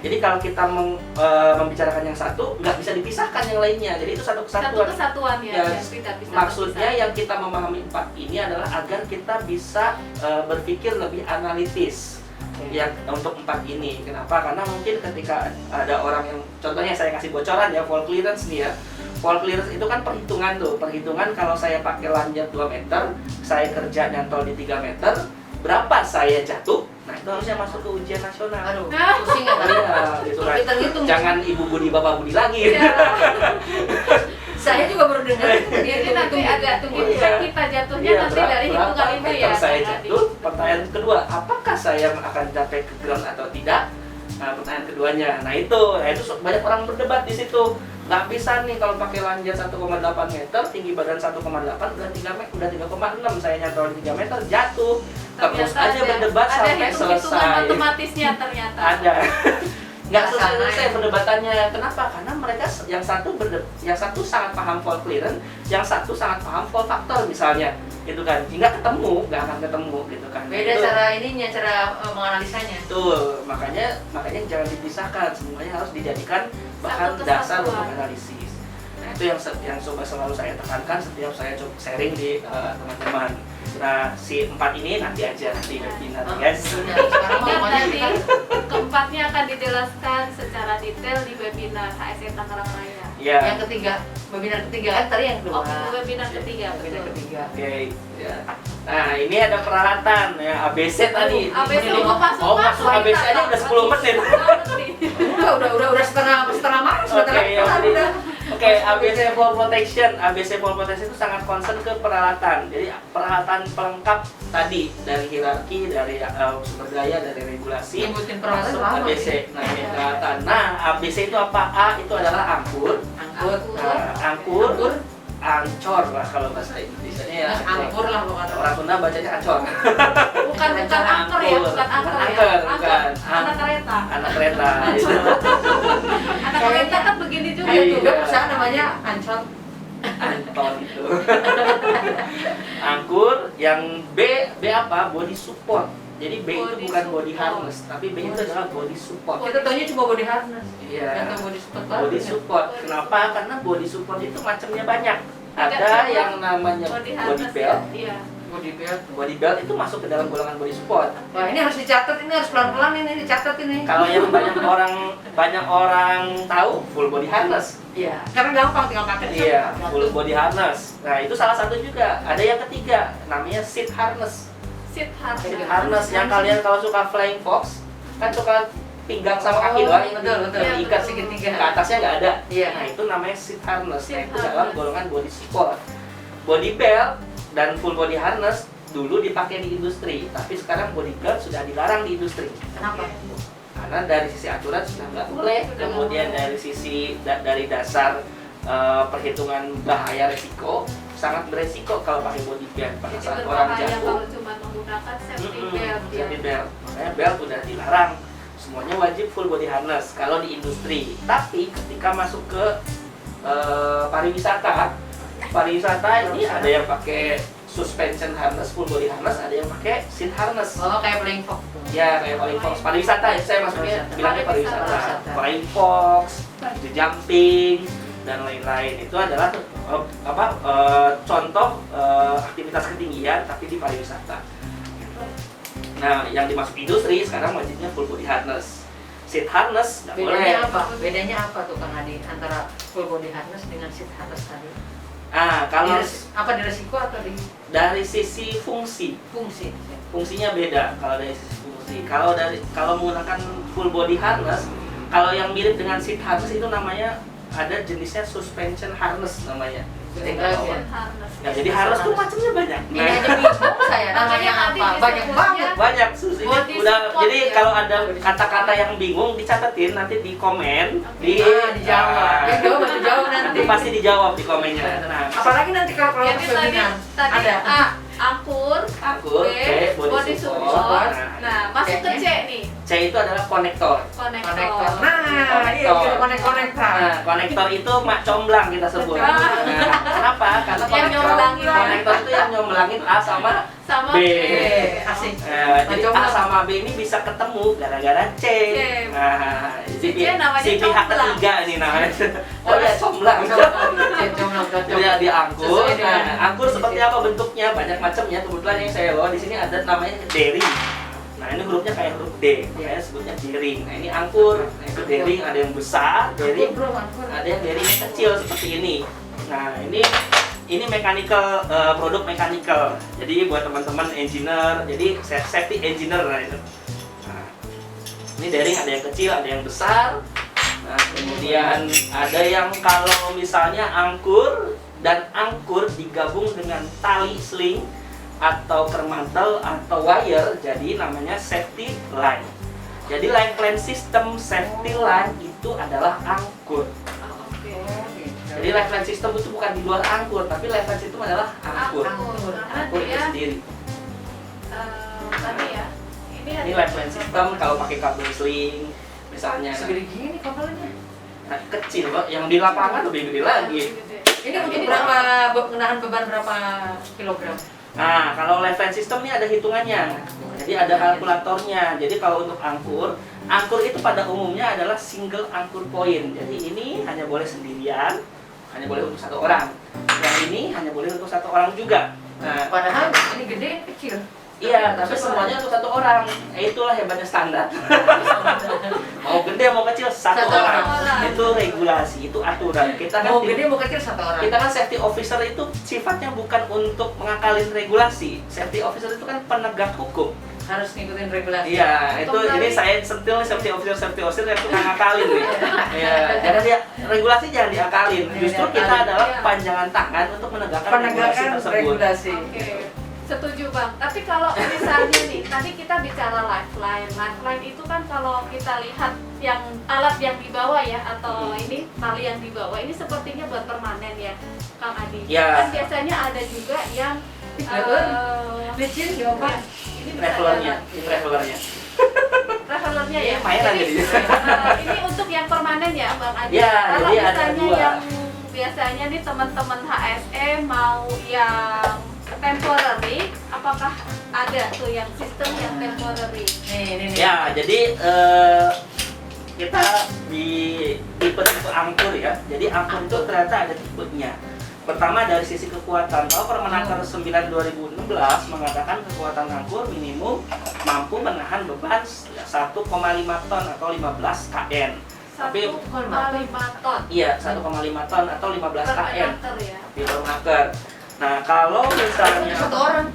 Jadi kalau kita membicarakan yang satu, nggak bisa dipisahkan yang lainnya. Jadi itu satu kesatuan. Satu kesatuan ya. Ya, yang tidak bisa maksudnya yang kita memahami 4 ini adalah agar kita bisa berpikir lebih analitis ya untuk 4 ini. Kenapa? Karena mungkin ketika ada orang yang, contohnya saya kasih bocoran ya, fall clearance nih ya. Fall clearance itu kan perhitungan tuh. Perhitungan kalau saya pakai lanjut 2 meter, saya kerja nyantol di 3 meter, berapa saya jatuh? Nah itu harusnya masuk ke ujian nasional. Aduh, pusing ya tadi. Iya, gitu kan. Hitung-hitung. Jangan ibu budi bapak budi lagi. Ya. Saya juga baru dengar itu. Jadi nanti ada hitungan kita jatuhnya Iya, nanti dari hitungan itu ya. saya Kak Adi. jatuh. Pertanyaan kedua, apakah saya akan capai ke ground atau tidak? Nah, pertanyaan keduanya. Nah itu banyak orang berdebat di situ. Nggak bisa nih kalau pakai lanjut 1,8 meter, tinggi badan 1,8, udah 3,6, saya nyantol di 3 meter, jatuh. Terus Ternyata aja berdebat ada sampai hitung-hitungan selesai. matematisnya ternyata. Ada. Nggak Nggak sama selesai ya. perdebatannya. Kenapa? Karena mereka yang satu sangat paham fall clearance, yang satu sangat paham fall factor misalnya, gitu kan. Hingga nggak akan ketemu, gitu kan. Beda Itu- cara ininya, cara menganalisanya. Betul, makanya jangan dipisahkan, semuanya harus dijadikan bahan Satu dasar kesatuan. untuk analisis. Nah itu yang coba selalu saya tekankan setiap saya coba sharing di teman-teman. Nah si 4 ini nanti aja di webinar guys. Sekarang Ingat mau nanti keempatnya akan dijelaskan secara detail di webinar HSE Tangerang Raya. Ya. yang ketiga, webinar ketiga kan tadi yang kedua. Oh, webinar ketiga, Webinar betul. ketiga. Oke. Ya. Nah ini ada peralatan ya ABC tadi. ABC Ini- mau masuk oh masuk ABC aja udah 10 menit. Udah setengah malam Oke, sebentar ya, lagi jadi- udah. Oke, ABC Fall Protection. ABC Fall Protection itu sangat concern ke peralatan. Jadi peralatan pelengkap tadi dari hierarki, dari sumber daya, dari regulasi. Nyebutin peralatan Masuk lama ABC. sih. Nah, ini peralatan. Nah, ABC itu apa? A itu adalah angkur. Angkut. Angkur. Ancor lah kalau bahasa Indonesia-nya ya. Angkur lah pokoknya. Orang Sunda bacanya ancor. Bukan angker ya, bukan angker ya. Angker, bukan. Anak kereta. Anak kereta. Itu. Anak kereta kan begini juga Ada Iya. tuh. juga perusahaan namanya Ancor. Anton itu. Angkur, yang B apa? Body support. Jadi B itu Body bukan body support. harness, tapi B itu adalah body support. Kita taunya cuma body harness. Iya. Atau body support. Body support. Kenapa? Karena body support itu macamnya banyak. Ada yang namanya body body harness belt. ya? Iya. Body belt. Body belt itu masuk ke dalam golongan body support. Wah, ini harus dicatat, ini harus pelan-pelan ini dicatat ini. Kalau yang banyak orang tahu full body harness. Iya, karena gampang tinggal pakai. Iya, full body harness. Nah, itu salah satu juga. Ada yang ketiga, namanya seat harness. Seat harness. Seat harness yang kalian kalau suka flying fox kan suka pinggang sama kaki doang yang betul, betul. diikat Iya, segitiga. ke atasnya nggak ada. Iya. Nah, itu namanya seat harness. Nah, Seat itu dalam harness. golongan body support. Body belt dan full body harness dulu dipakai di industri, tapi sekarang body belt sudah dilarang di industri. Kenapa? Karena dari sisi aturan sudah nggak boleh. Kemudian dari sisi dari dasar perhitungan bahaya resiko, sangat beresiko kalau pakai body belt pada Jadi saat orang berbahaya jatuh. kalau cuma menggunakan safety belt ya. Safety belt. Makanya belt udah dilarang. Semuanya wajib full body harness kalau di industri. Tapi ketika masuk ke pariwisata ini ada yang pakai suspension harness, full body harness, ada yang pakai seat harness. Oh, kayak flying fox. Ya, kayak flying fox. Pariwisata ya, saya masuknya bilangnya pariwisata. Pariwisata. Flying fox, bungee jumping, dan lain-lain. Itu adalah contoh aktivitas ketinggian tapi di pariwisata. Nah, yang dimasuk industri sekarang wajibnya full body harness. Seat harness nggak boleh. Bedanya apa? Bedanya apa tuh Kang Adi antara full body harness dengan seat harness tadi? Kalau Apa di resiko atau di dari sisi fungsi, fungsi? fungsinya beda kalau dari sisi fungsi. Kalau menggunakan full body harness, kalau yang mirip dengan seat harness itu namanya ada jenisnya suspension harness namanya. Suspension harness. Nah, jadi harness tuh macamnya banyak. Ini aja bingung saya namanya Makanya apa? tadi Banyak disebutnya banget. Banyak sus ini Body udah. support Jadi ya. kalau ada kata-kata yang bingung dicatetin nanti di komen Dijawab. Yang jawab harus jawab nanti nanti. pasti dijawab di komennya. Nah, Apalagi nanti kalau Jadi tadi webinar ada ada. angkur, Angkur, B, B, body body support. support. Nah, Nah, masuk ke C nih, C itu adalah konektor. Konektor. konektor. Nah, iya kita konek-konektor. Nah, konektor itu mak comblang kita sebut. Ah. Nah, kenapa? Karena Yang nyomblangin. konektor itu yang nyomblangin A sama Sama B. Asik. Jadi A sama B ini bisa ketemu gara-gara C. C. Nah, Si C namanya si pihak comblang. ketiga ini namanya. Oh ya, comblang. Jomblang cocok. Jadi di angkur. Sesuai dengan Nah, angkur seperti apa bentuknya? Banyak macamnya. Kebetulan yang saya bawa di sini ada namanya dering. Nah, ini hurufnya kayak huruf D, makanya sebutnya dering. Nah, ini angkur. Nah, itu dering, ada yang besar, dering, ada yang dering kecil seperti ini. Nah, ini mechanical, produk mechanical. Jadi buat teman-teman engineer, jadi safety engineer lah itu. Nah, ini dering ada yang kecil, ada yang besar. Nah, kemudian ada yang kalau misalnya angkur dan angkur digabung dengan tali sling atau kermantel atau wire, jadi namanya safety line. Jadi lifeline system safety line itu adalah angkur. Oke. Jadi lifeline system itu bukan di luar angkur, tapi lifeline system adalah angkur. Angkur. Angkur itu Karena dia sendiri. tadi ya. Ini lifeline system kalau pakai kabel sling misalnya. Segede gini kapalnya. Nah, kecil kok, yang di lapangan lebih gede lagi. Ini untuk berapa menahan beban berapa kilogram? Nah, kalau lifeline system ini ada hitungannya. Jadi ada kalkulatornya. Jadi kalau untuk angkur itu pada umumnya adalah single angkur point. Jadi ini hanya boleh sendirian, hanya boleh untuk satu orang. Yang ini hanya boleh untuk satu orang juga. Nah, Padahal ini gede, ini kecil. iya, tapi semuanya untuk satu orang. Itulah hebatnya standar. Mau gede mau kecil satu Satu orang. orang. Itu regulasi, itu aturan. Kita kan Mau gede mau kecil satu orang. kita kan safety officer itu sifatnya bukan untuk mengakalin regulasi. Safety officer itu kan penegak hukum. Harus ngikutin regulasi. Iya, itu Untuk ini dari- saya sentil nih safety officer yang suka ngakalin nih. Iya, jadi dia regulasi jangan diakalin. Justru kita adalah Iya. panjangan tangan untuk menegakkan regulasi Penegakan tersebut. regulasi. Oke, setuju Bang. Tapi kalau misalnya nih, tadi kita bicara lifeline. Lifeline itu kan kalau kita lihat yang alat yang dibawa ya, atau ini tali yang dibawa, ini sepertinya buat permanen ya, Kang Adi. Ya. Kan biasanya ada juga yang Licin coba. ini bisa Travelernya, jalan. ini travelernya. Travelernya ya. Iya, mainan Jadi, jadinya. ini untuk yang permanen ya, Bang Adi. Ya, Kalau jadi ada misalnya dua. yang biasanya nih teman-teman HSE mau yang temporary, apakah ada tuh yang sistem yang temporary? Nih. Ya, jadi kita di tipe angkur ya. Jadi angkur itu ternyata ada tipenya. Pertama dari sisi kekuatan, kalau Permenaker 9 2016 mengatakan kekuatan angkur minimum mampu menahan beban 1,5 ton atau 15 kN. Tapi 1,5 ton iya 1,5 ton atau 15 per kN meter ya. di Permenaker. Nah kalau misalnya Satu orang.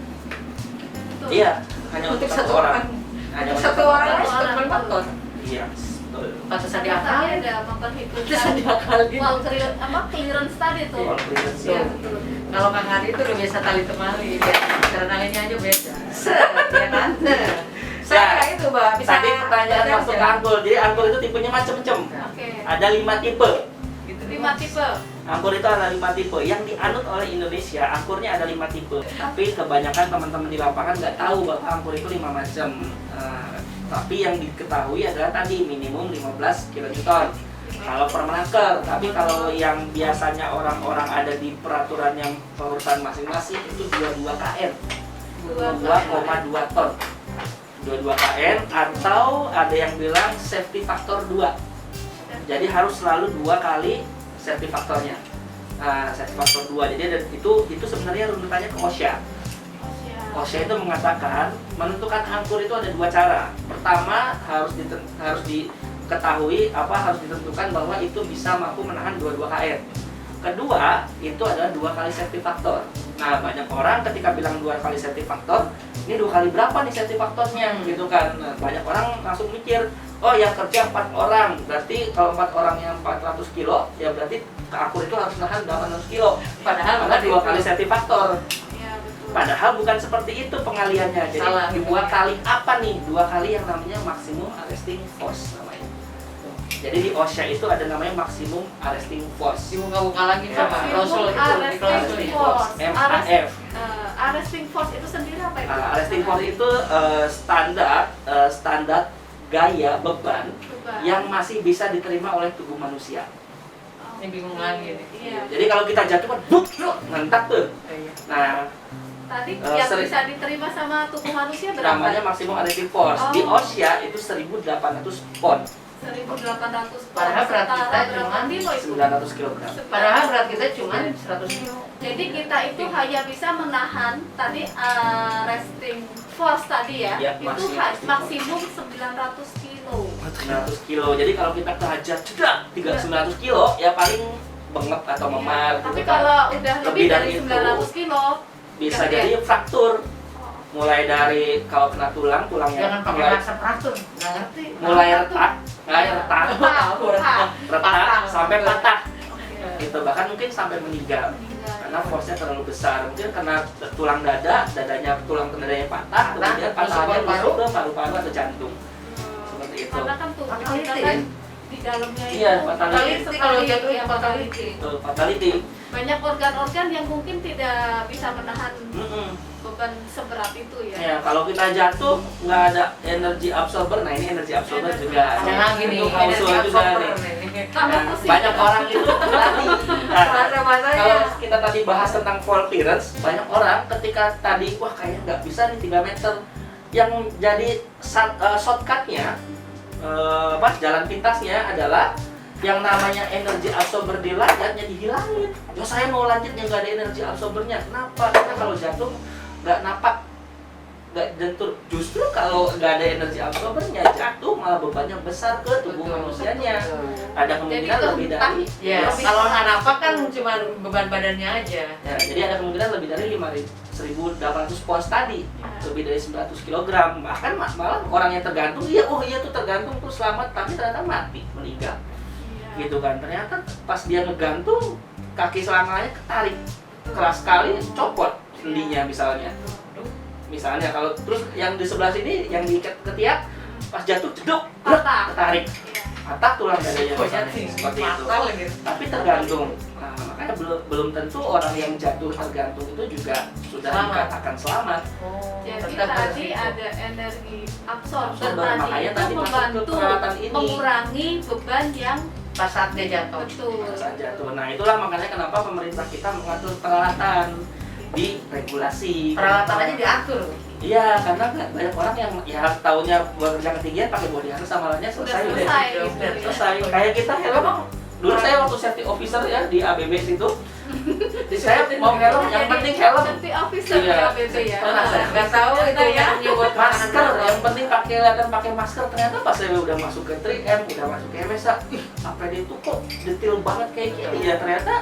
Betul. iya hanya untuk satu orang. Hanya untuk Satu orang aja orang. 1,4 ton. Iya, betul. Pantesan Tadi diakalin. ada memperhitungkan Pantesan diakalin. wall clearance tadi tuh. Wall clearance. Iya, betul. Kalau Kang Hadi itu udah biasa tali temali, ya. Cara nalinya aja beda. Set, ya kan? Saya itu, Mbak, bisa. Tadi pertanyaan masuk ke angkur. Jadi angkur itu tipenya macam-macam. Oke. Ada 5 tipe. Gitu. 5 tipe. Angkur itu ada 5 tipe. Yang dianut oleh Indonesia, angkurnya ada 5 tipe. Tapi kebanyakan teman-teman di lapangan nggak tahu bahwa angkur itu 5 macam. Tapi yang diketahui adalah tadi minimum 15 kilonewton. Kalau Permenaker, tapi kalau yang biasanya orang-orang ada di peraturan yang perusahaan masing-masing itu 22 kN. 2,2 ton. 22 kN atau ada yang bilang safety factor 2. Jadi harus selalu 2 kali safety faktornya. Safety factor 2. Jadi itu sebenarnya runutannya ke OSHA. OSHA itu mengatakan menentukan angkur itu ada 2 cara. Pertama harus diketahui harus ditentukan bahwa itu bisa mampu menahan 22 kN. Kedua, itu adalah 2 kali safety factor. Nah, banyak orang ketika bilang 2 kali safety factor, ini 2 kali berapa nih safety faktornya gitu kan. Nah, banyak orang langsung mikir, oh yang kerja 4 orang, berarti kalau 4 orang yang 400 kilo, ya berarti angkur itu harus nahan 800 kilo. Padahal ada 2 kali safety factor. Iya, betul. Padahal bukan seperti itu pengaliannya. Jadi Salah, 2 kali apa nih? 2 kali yang namanya maximum arresting force namanya. Jadi di OSHA itu ada namanya maximum arresting force. Dibuka-buka lagi Ya. sama Rasul itu di kelas Arresting ini. force. MAF. Arresting force itu sendiri apa itu? Arresting force itu standar gaya beban Coba. yang masih bisa diterima oleh tubuh manusia. Oh, Ini bingung lagi nih. Iya. Jadi kalau kita jatuh kan buk, ngentak tuh. Iya. Nah, Tadi yang yang sering- bisa diterima sama tubuh manusia berapa? namanya maximum arresting force. Di Oh. OSHA itu 1800 pon, 1.800 Padahal berat kita setara berapa cuman kilo itu? 900 kg. Padahal berat kita cuma 100 kilo. Jadi kita itu hanya bisa menahan tadi resting force tadi ya, Ya, itu maksimum 900 kilo. 900 kilo. Jadi kalau kita kehajar cedak 900 kilo ya paling bengep atau memar. Tapi gitu kan. kalau udah lebih dari itu 900 kilo, bisa nggak jadi fraktur. oh, Mulai dari kalau kena tulangnya Jangan pakai mulai, maksa peratur. Nggak ngerti. mulai retak, retak Patah. sampai patah. Oke. Gitu, bahkan mungkin sampai meninggal Meninggal. karena force-nya terlalu besar. Mungkin karena tulang dadanya dadanya patah, kemudian Terus patahnya paru-paru. ke paru-paru atau jantung. Seperti itu. Karena kan tubuh Fatality, kita ya? kan di dalamnya Iya, itu fatality. Itu kalau jatuh ya, itu fatality. Fatality. banyak organ-organ yang mungkin tidak bisa menahan Mm-mm. beban seberat itu ya. Ya, kalau kita jatuh nggak ada energi absorber, nah ini energi absorber Energi juga. Ada lagi nih, Itu energi klausul juga absorber nih. nih. Tambah Nah, pusing. banyak orang itu tadi. Nah, Bahasa-bahasanya. kalau kita tadi bahas tentang wall clearance, banyak orang ketika tadi wah kayaknya nggak bisa nih 3 meter, yang jadi shortcutnya, jalan pintasnya adalah yang namanya energi absorber di layarnya dihilangin. Yo saya mau lanjut yang nggak ada energi absorbernya. Kenapa? Karena kalau jatuh nggak napak, nggak jatuh. Justru kalau nggak ada energi absorbernya jatuh malah bebannya besar ke tubuh Betul. manusianya. Betul. Ada kemungkinan Jadi lebih kentang. dari Ya, Lebih kalau besar. napak kan cuma beban badannya aja. ya, jadi ada kemungkinan lebih dari 1.800 pounds tadi, Ya. lebih dari 900 kg. Bahkan malah orang yang tergantung, iya tuh tergantung tuh selamat, tapi ternyata mati, meninggal. Iya. Gitu kan, ternyata pas dia ngegantung kaki selanganya ketarik keras sekali, copot sendinya misalnya kalau terus yang di sebelah sini yang diikat ke tiang pas jatuh jeduk Patah. ketarik Iya. patah tulang dadanya Kok misalnya, jadi seperti itu. fatal lagi. Tapi tergantung. Nah, makanya belum tentu orang yang jatuh tergantung itu juga sudah Selamat. dikatakan selamat. Oh, Jadi tetap tadi beresiko. ada energi absorber Absorber, tadi makanya itu tadi masuk ke membantu peralatan ini. mengurangi beban yang pas saat dia jatuh. betul. Pada saat jatuh. Nah, itulah makanya kenapa pemerintah kita mengatur peralatan di regulasi. Peralatan aja diatur. Iya, karena banyak orang yang ya taunya buat kerja ketinggian pakai body harness sama lainnya Sudah selesai udah. selesai udah, gitu ya. Selesai. Kayak kita ya memang dulu saya waktu safety officer ya di ABB situ Di saya mau helm, yang penting helm. Safety officer Iya. ya BT ya. Nggak tahu itu ya. yang buat Masker, yang penting kelihatan pakai masker. Ternyata pas saya udah masuk ke 3M, udah masuk ke MSA, ih APD itu kok detail banget kayak gini ya. Ternyata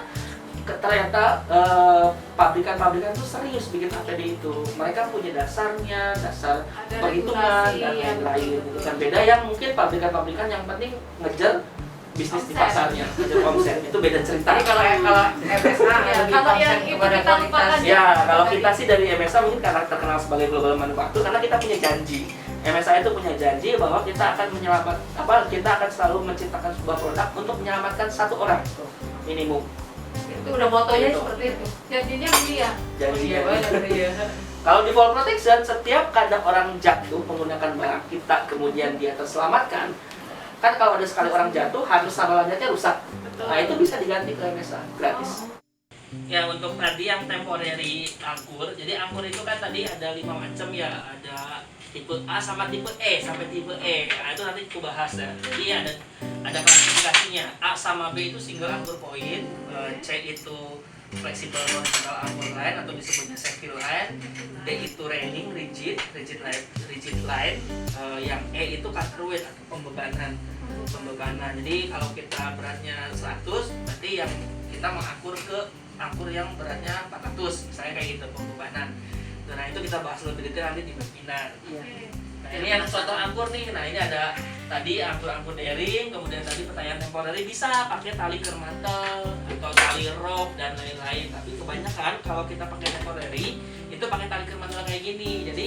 pabrikan-pabrikan tuh serius bikin APD itu. Mereka punya dasarnya, dasar Ada perhitungan regulasi dan yang lain-lain. Bukan beda yang mungkin pabrikan-pabrikan yang penting ngejar bisnis di Omset. pasarnya, ngejar omset. Itu beda cerita. Jadi kalau MSA Ya, lebih kalau yang konsen itu kepada kita lupakan kualitas. ya. Ya, kalau kita sih dari MSA mungkin karena terkenal sebagai global manufaktur karena kita punya janji. MSA itu punya janji bahwa kita akan kita akan selalu menciptakan sebuah produk untuk menyelamatkan satu orang minimum. Itu udah motonya Gitu. seperti itu. Jadinya mulia. Janjinya. Iya. Kalau di fall protection, setiap kadang orang jatuh menggunakan barang kita, kemudian dia terselamatkan, kan kalau ada sekali orang jatuh, harus sama lanjutnya rusak. Nah itu bisa diganti ke MSA, gratis. Ya untuk tadi yang temporary angkur, jadi angkur itu kan tadi ada 5 macam ya, ada tipe A sama tipe E sampai tipe E. Nah itu nanti kita bahas ya. Jadi ada klasifikasinya. A sama B itu single angkur point, C itu flexible horizontal angkur line atau disebutnya safety line, D itu railing rigid line, yang E itu cutter weight atau pembebanan. Jadi kalau kita beratnya 100, berarti yang kita mengakur ke angkur yang beratnya 400, misalnya kayak gitu pembebanan. Nah itu kita bahas lebih detail nanti di webinar. Nah ini yang contoh angkur nih. Nah ini ada tadi angkur-angkur daring, kemudian tadi pertanyaan temporary bisa pakai tali kermantel atau tali rope dan lain-lain. Tapi kebanyakan kalau kita pakai temporary itu pakai tali kermantel kayak gini. Jadi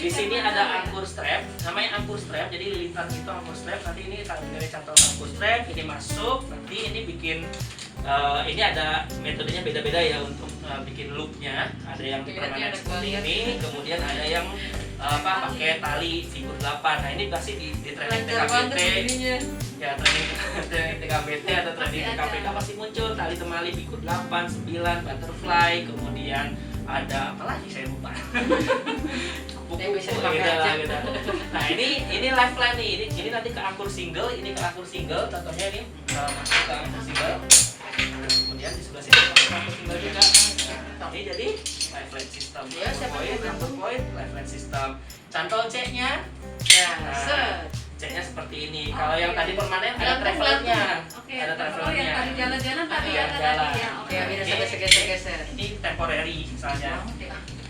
di sini ada angkur strap, namanya angkur strap. Jadi lilitan itu angkur strap. Nanti ini dari contoh angkur strap ini masuk. Nanti ini bikin ini ada metodenya beda-beda ya untuk bikin loopnya. Ada yang permanen seperti ini, kemudian ada yang pakai tali figur 8. Nah ini pasti di training TKBT ya, training TKBT atau training TKPK pasti muncul tali temali figur 8, 9, butterfly, kemudian ada apa lagi saya lupa. Yang bisa dipakai aja. Gitu. Nah ini lifeline nih, ini nanti ke angkur single, ini ke angkur single, contohnya ini masuk ke angkur single. Kemudian di sebelah sini pakai angkur single juga. Ini jadi lifeline system. Ya, siapa yang Angkur point, lifeline system. Cantol C-nya. Ya, Nah, C-nya seperti ini. Kalau yang Oke. tadi permanen ada Gantung, travelernya. Oke. Ada Oh travelernya. yang tadi jalan-jalan tadi Iya, ada jalan. tadi ya. Ya, bisa sampai segeser-geser. Ini temporary misalnya.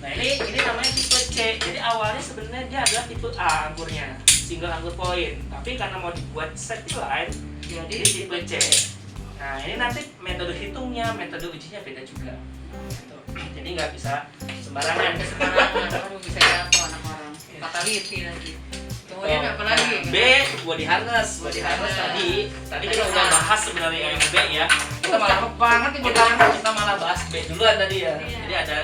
Nah ini namanya tipe C. Jadi awalnya sebenarnya dia adalah tipe A angkurnya, single angkur point. Tapi karena mau dibuat safety line, jadi tipe C. Nah ini nanti metode hitungnya, metode ujinya beda juga. Gitu. Jadi nggak bisa sembarangan. Aduh, bisa jatuh anak orang. Fatality nanti. Kemudian apa lagi? B, body harness. Body harness tadi kita udah bahas sebenarnya yang B ya. Kita malah banget nih body harness. kita malah bahas B duluan tadi ya. Iya. Jadi ada,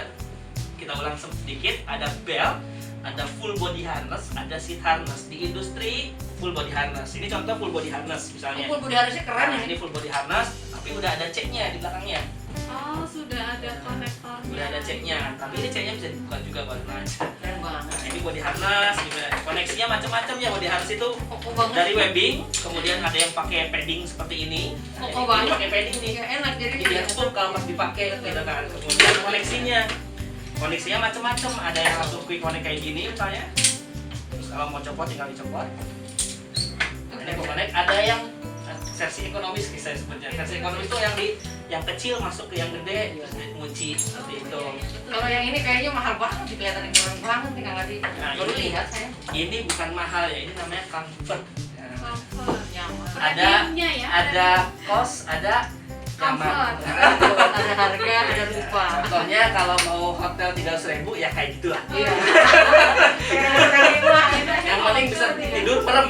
kita ulang sedikit, ada belt, ada full body harness, ada seat harness. Di industri full body harness. Ini contoh full body harness misalnya. Full body harnessnya keren Nah, ya. ini full body harness, tapi udah ada C-nya di belakangnya. Oh sudah ada konektornya. Udah ada C-nya, tapi ini C-nya bisa dibuka juga buat aja. Keren banget. Nah, ini body harness, koneksinya macam-macam ya. Body harness itu Kokoh banget. dari webbing, kemudian ada yang pakai padding seperti ini. Nah, Kokoh ini banget. pakai padding nih. Ya, enak jadi. Jadi dia empuk kalau pas dipakai gitu kan. Kemudian koneksinya macam-macam. Ada yang langsung quick connect kayak gini misalnya. Terus kalau mau copot tinggal dicopot. Nah, ini connect. Ada yang versi ekonomis bisa sebutnya. Versi ekonomis itu yang kecil masuk ke yang gede, terus kunci seperti itu. Kalau yang ini kayaknya mahal banget, kelihatan murah banget nih Kang Adi. Nah, Baru ini- lihat saya. Ini bukan mahal ya, ini namanya comfort. Nah, Comfort. Nyaman. Premiumnya ya. ada cost, ada nyaman. Comfort. Ada harga, ada rupa. Contohnya kalau mau hotel 300.000 ya kayak gitulah. Iya. Kayak kali mah. Yang penting bisa tidur merem.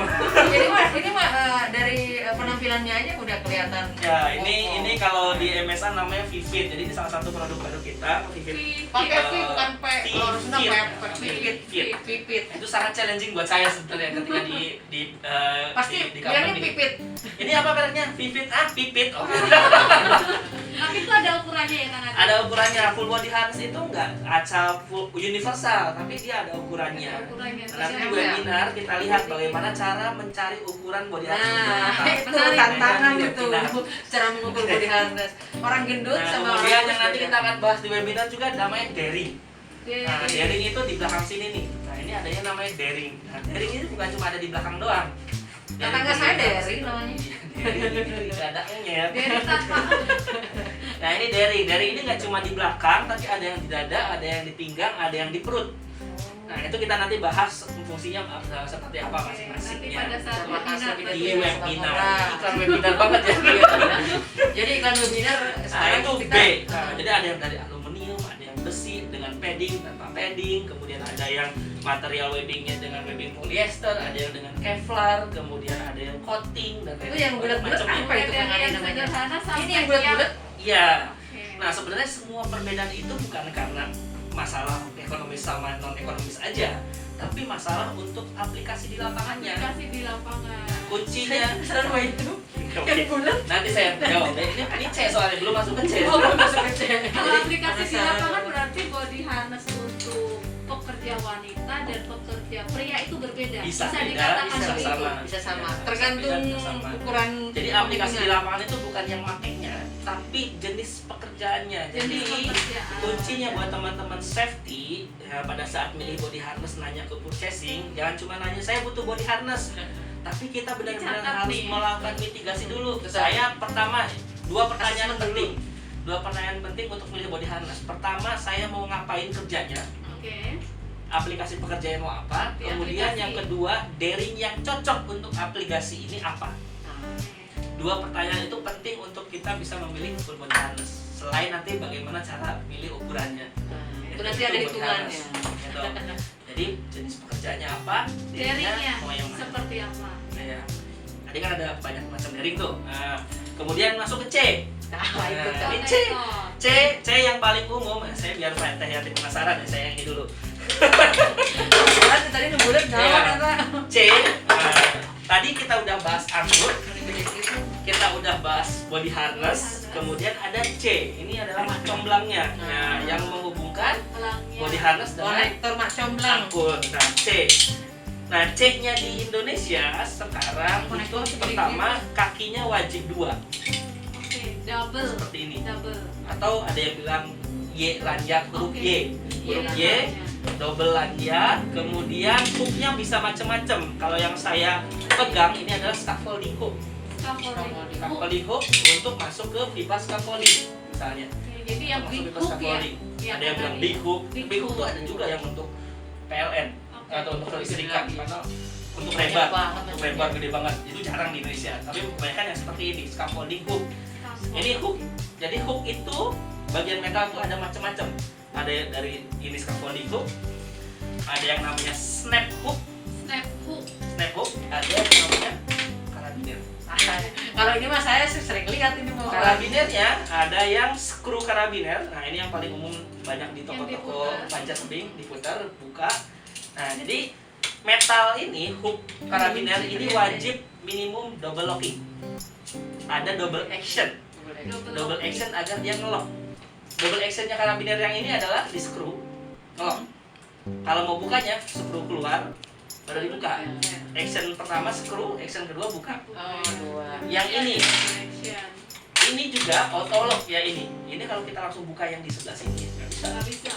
Jadi mas, ini mah dari penampilannya aja udah kelihatan. Ya, ini kokoh. kalau di MSA namanya Vivit. Jadi ini salah satu produk baru kita, Vivit. Pakai V Eh, bukan P. V, Kalau harus V, pipit. Itu sangat challenging buat saya sebetulnya ketika Pasti di bilangnya company. pipit. Ini apa mereknya? Pipit. Oke. Tapi itu ada ukurannya ya kan? Ada ukurannya. Full body harness itu enggak asal full universal, tapi dia ada ukurannya. Ada ukurannya. Nanti di Terus webinar kita lihat bagaimana cara mencari ukuran body harness. Nah, itu Menarik. tantangan Nah, itu benar. cara mengukur body harness. Orang gendut Nah, sama kemudian orang yang nanti kita akan bahas di webinar juga namanya daring. Nah, Jadi, daring itu di belakang sini nih. Nah, ini ada yang namanya daring. Nah, daring ini bukan cuma ada di belakang doang. tetangga saya Derry namanya. Daring ada nyet. dari tanpa Nah, ini daring. Daring ini nggak cuma di belakang, tapi ada yang di dada, ada yang di pinggang, ada yang di perut. Nah, itu kita nanti bahas fungsinya seperti apa masing-masing. nanti Ya. pada saat Terima kasih webinar Di Iya, webinar. Bang. Iklan webinar banget ya. Jadi iklan webinar Nah, sekarang itu kita B. Nah, jadi ada yang dari aluminium, ada yang besi dengan padding, tanpa padding, kemudian ada yang material webbingnya dengan webbing polyester, ada yang dengan Kevlar, kemudian ada yang coating dan itu yang bulat-bulat macamnya. apa itu Kang Adi yang namanya? sederhana sampai Ini yang bulat-bulat. Iya. Oke. Nah, sebenarnya semua perbedaan itu bukan karena masalah ekonomis sama non ekonomis aja, tapi masalah untuk aplikasi di lapangannya. aplikasi di lapangan. Kuncinya Sama itu Oke. yang bulat. Nanti saya jawab. Ini C soalnya belum masuk ke C. Oh, belum masuk ke C. Kalau aplikasi di penasaran. lapangan berarti body harness untuk pekerja wanita dan pekerja pria itu berbeda. Bisa beda, dikatakan bisa seperti sama. itu. Bisa sama. Bisa Tergantung beda, bisa sama. ukuran. Jadi aplikasi di lapangan itu bukan yang makainya, tapi jenis pekerjaannya. Jadi Jenis pekerjaan. kuncinya buat teman-teman safety ya, pada saat milih body harness nanya ke purchasing, jangan cuma nanya saya butuh body harness, tapi kita benar-benar Dicatat harus nih. melakukan mitigasi dulu. Betul. Saya pertama dua pertanyaan Assessment penting. Dua pertanyaan penting untuk milih body harness. Pertama, saya mau ngapain kerjanya? Oke. Aplikasi pekerjaannya mau apa? Di Kemudian aplikasi. yang kedua, daring yang cocok untuk aplikasi ini apa? Dua pertanyaan itu penting untuk kita bisa memilih full body harness. Selain nanti bagaimana cara pilih ukurannya. Itu nanti ada Full body hitungannya. harness, gitu. Jadi jenis pekerjaannya apa? Daringnya mau yang mana? seperti apa? Nah, ya. Tadi kan ada banyak macam daring tuh. Nah, kemudian masuk ke C. Nah, itu Nah, Kang. ini C yang paling umum. Nah, saya biar Pak Teh Yati penasaran ya, saya yang ini dulu. Kan tadi nu bulat Iya. naon eta? C. Tadi kita udah bahas anggur, kita udah bahas body harness, kemudian ada C. Ini adalah mak comblangnya. Nah, yang menghubungkan Pelangnya. body harness dengan Konektor mak comblang. anggur. Nah, C. Nah, C-nya di Indonesia sekarang itu Konektor segede pertama kakinya wajib 2 Oke, double. seperti ini. Double. Atau ada yang bilang Y lanjak huruf Oke. Y. Huruf Y, namanya. double lanjak, kemudian hooknya bisa macam-macam. Kalau yang saya pegang ini adalah scaffolding hook. Scaffolding. Scaffolding hook untuk masuk ke pipa scaffolding misalnya. Oke, jadi yang Masuk big pipa hook ya. scaffolding. Yang Ada yang bilang tadi. big hook. Big Big hook hook. itu ada juga yang untuk PLN Oke. atau untuk kelistrikan atau untuk Banyak rebar. banget Untuk macamnya. rebar gede banget. Itu jarang di Indonesia. Tapi kebanyakan yang seperti ini, scaffolding hook. Scaffolding. Ini hook. Jadi hook itu bagian metal itu ada macam-macam. Ada yang dari ini scaffolding hook. Ada yang namanya snap hook. Snap hook. Snap hook. Ada yang namanya karabiner. Kalau ini mah saya sih sering lihat ini mau Karabinernya ada yang screw karabiner. Nah, ini yang paling umum banyak di toko-toko diputar. panca tebing, diputar, buka. Nah, jadi metal ini hook karabiner ini wajib minimum double locking. Ada double action. Double action agar dia ngelock. Double actionnya karabiner yang ini adalah di screw ngelock. Kalau mau bukanya, screw keluar baru dibuka. Action pertama screw, action kedua buka. Oh, dua. Yang ini, Action. ini juga auto lock ya ini. Ini kalau kita langsung buka yang di sebelah sini nggak bisa. Nggak bisa.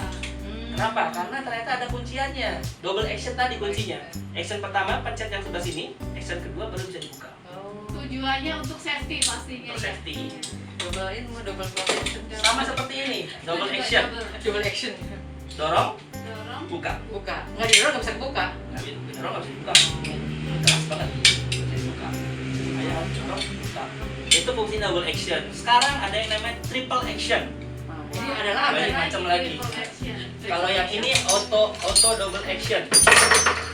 Kenapa? Karena ternyata ada kunciannya. Double action tadi kuncinya. Action pertama pencet yang sebelah sini, action kedua baru bisa dibuka. Oh, Tujuannya untuk safety pastinya. Untuk ya. safety. double ini mau double protection. Sama seperti ini, double Itu juga action. double. Double action. Dorong, Dorong. buka. Buka. Nggak didorong nggak bisa buka. Nggak bisa didorong, nggak bisa dibuka. Keras banget. Nggak bisa dibuka. Ayo dorong, buka. Itu fungsi double action. Sekarang ada yang namanya triple action. Nah, ini adalah apa? Banyak macam lagi. Triple action. Kalau yang ini auto double action.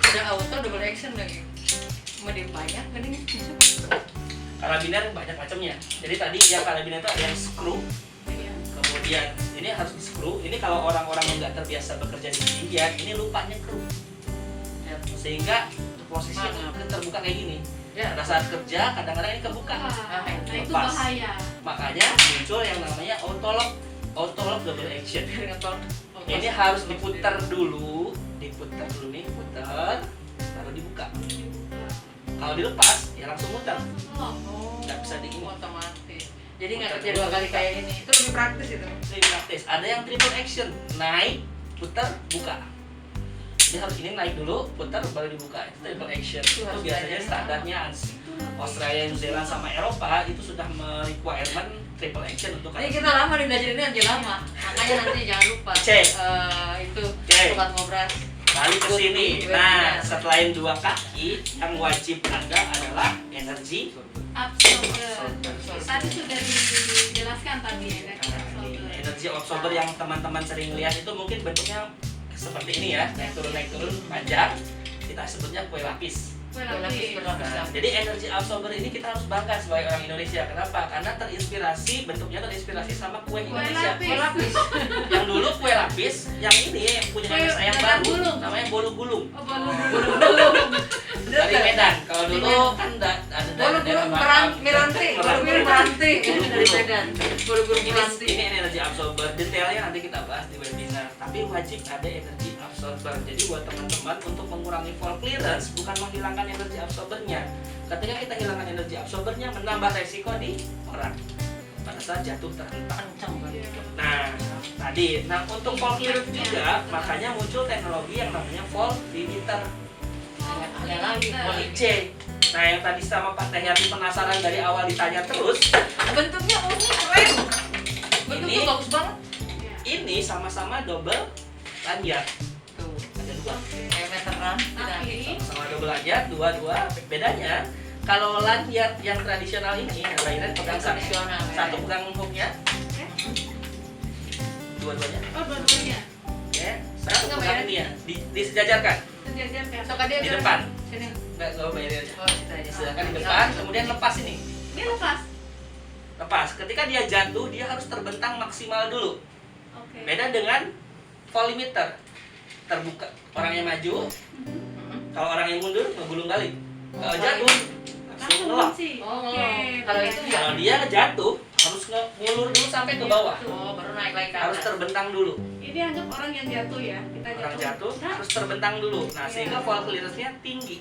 Ada auto double action lagi. Mau banyak mending. Karabiner banyak macamnya. Jadi tadi yang karabiner itu ada yang screw, Iya. kemudian Ya, ini harus di screw. Ini kalau orang-orang yang nggak terbiasa bekerja di ketinggian, ini lupa nyekru. Ya. Sehingga posisinya terbuka kayak gini. Ya. Pada saat kerja, kadang-kadang ini kebuka. Nah, itu Lepas. bahaya. Makanya muncul yang namanya auto lock double action. Ini harus diputar dulu nih, putar, baru dibuka. Kalau dilepas, ya langsung muter. Nggak bisa diingat. Otomatis. Jadi nggak kerja 2 kali kayak ini. Itu lebih praktis itu. Lebih praktis. Ada yang triple action, naik, putar, buka. Jadi harus ini naik dulu, putar, baru dibuka. Itu triple action. Itu biasanya standarnya Australia, New Zealand sama Eropa itu sudah requirement triple action untuk Ini kita lama nih belajar ini aja lama. Makanya nanti jangan lupa. Cek. Itu Cek. sobat ngobras. balik ke sini. Nah, selain 2 kaki, yang wajib ada adalah energi Absorber. Tadi sudah dijelaskan tadi energi absorber. energi absorber yang teman-teman sering lihat itu mungkin bentuknya seperti ini ya, naik turun panjang. Kita sebutnya kue lapis. Berlapis. Nah, jadi energi absorber ini kita harus bangga sebagai orang Indonesia. Kenapa? Karena bentuknya terinspirasi sama kue Indonesia. lapis. Kue lapis. Yang dulu kue lapis, yang ini yang punya Kue saya dadar baru, gulung. namanya bolu gulung. Oh, baru. Dari Medan. Kalau dulu kan ada Bulu-bulu meranti. Bulu-bulu meranti. Ini dari Medan. Bulu-bulu meranti. Ini energi absorber. Detailnya nanti kita bahas di webinar. Tapi wajib ada energi absorber. Jadi buat teman-teman untuk mengurangi fault clearance bukan menghilangkan energi absorbernya. Ketika kita hilangkan energi absorbernya menambah resiko di orang pada saat jatuh terhentak. Nah, untuk fault clearance juga makanya muncul teknologi yang namanya fault limiter. Ada lagi. Fault IC. Nah, yang tadi sama Pak Tehyati penasaran dari awal ditanya terus, Bentuknya unik, keren. Bentuknya Ini- bagus banget. ini sama-sama double lanyard. Tuh, Ada 2. kayak meteran. Tapi Sama double lanyard, dua. Bedanya kalau lanyard yang tradisional ini, lanyard pegang satu, Tradisional, ya. satu pegang hooknya, dua-duanya. oh dua-duanya Ya, satu Nggak pegang bayar. ini ya, disejajarkan sejajarkan. Sok dia di depan. Sini. Nggak bayarin aja. Oh, situ aja. Silakan di depan, kemudian lepas ini. Ini lepas. Lepas. Ketika dia jatuh, dia harus terbentang maksimal dulu. Oke. Beda dengan volumeter. Terbuka. Orang yang maju, kalau orang yang mundur ngegulung balik. Kalau jatuh, langsung Langsung ngelak. kunci. Oh, Oke. kalau itu ya. Kalau dia jatuh, harus ngulur dulu sampai ke bawah. Oh, baru naik lagi ke Harus atas. terbentang dulu. Ini anggap orang yang jatuh ya. Kita Orang jatuh Nah, harus terbentang dulu. Nah, sehingga fault clearance-nya tinggi.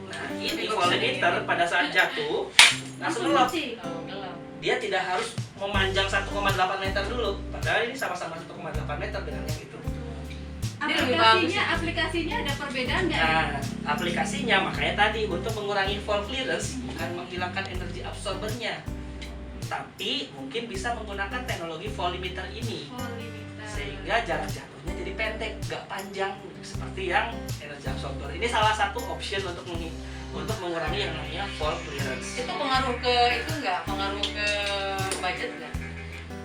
Nah, ini volumeter pada saat jatuh langsung ngelok. kunci. Oh, gelap. Dia tidak harus memanjang 1,8 meter dulu. Padahal ini sama-sama 1,8 meter dengan yang itu. Ini lebih bagus. Aplikasinya ada perbedaan nggak? Nah, aplikasinya makanya tadi untuk mengurangi fault clearance bukan menghilangkan energi absorbernya, tapi mungkin bisa menggunakan teknologi volumeter ini Volumeter. sehingga jarak jatuhnya jadi pendek, nggak panjang seperti yang energi absorber. Ini salah satu option untuk mengurangi yang namanya fault clearance. Itu pengaruh ke itu enggak? Pengaruh ke budget enggak?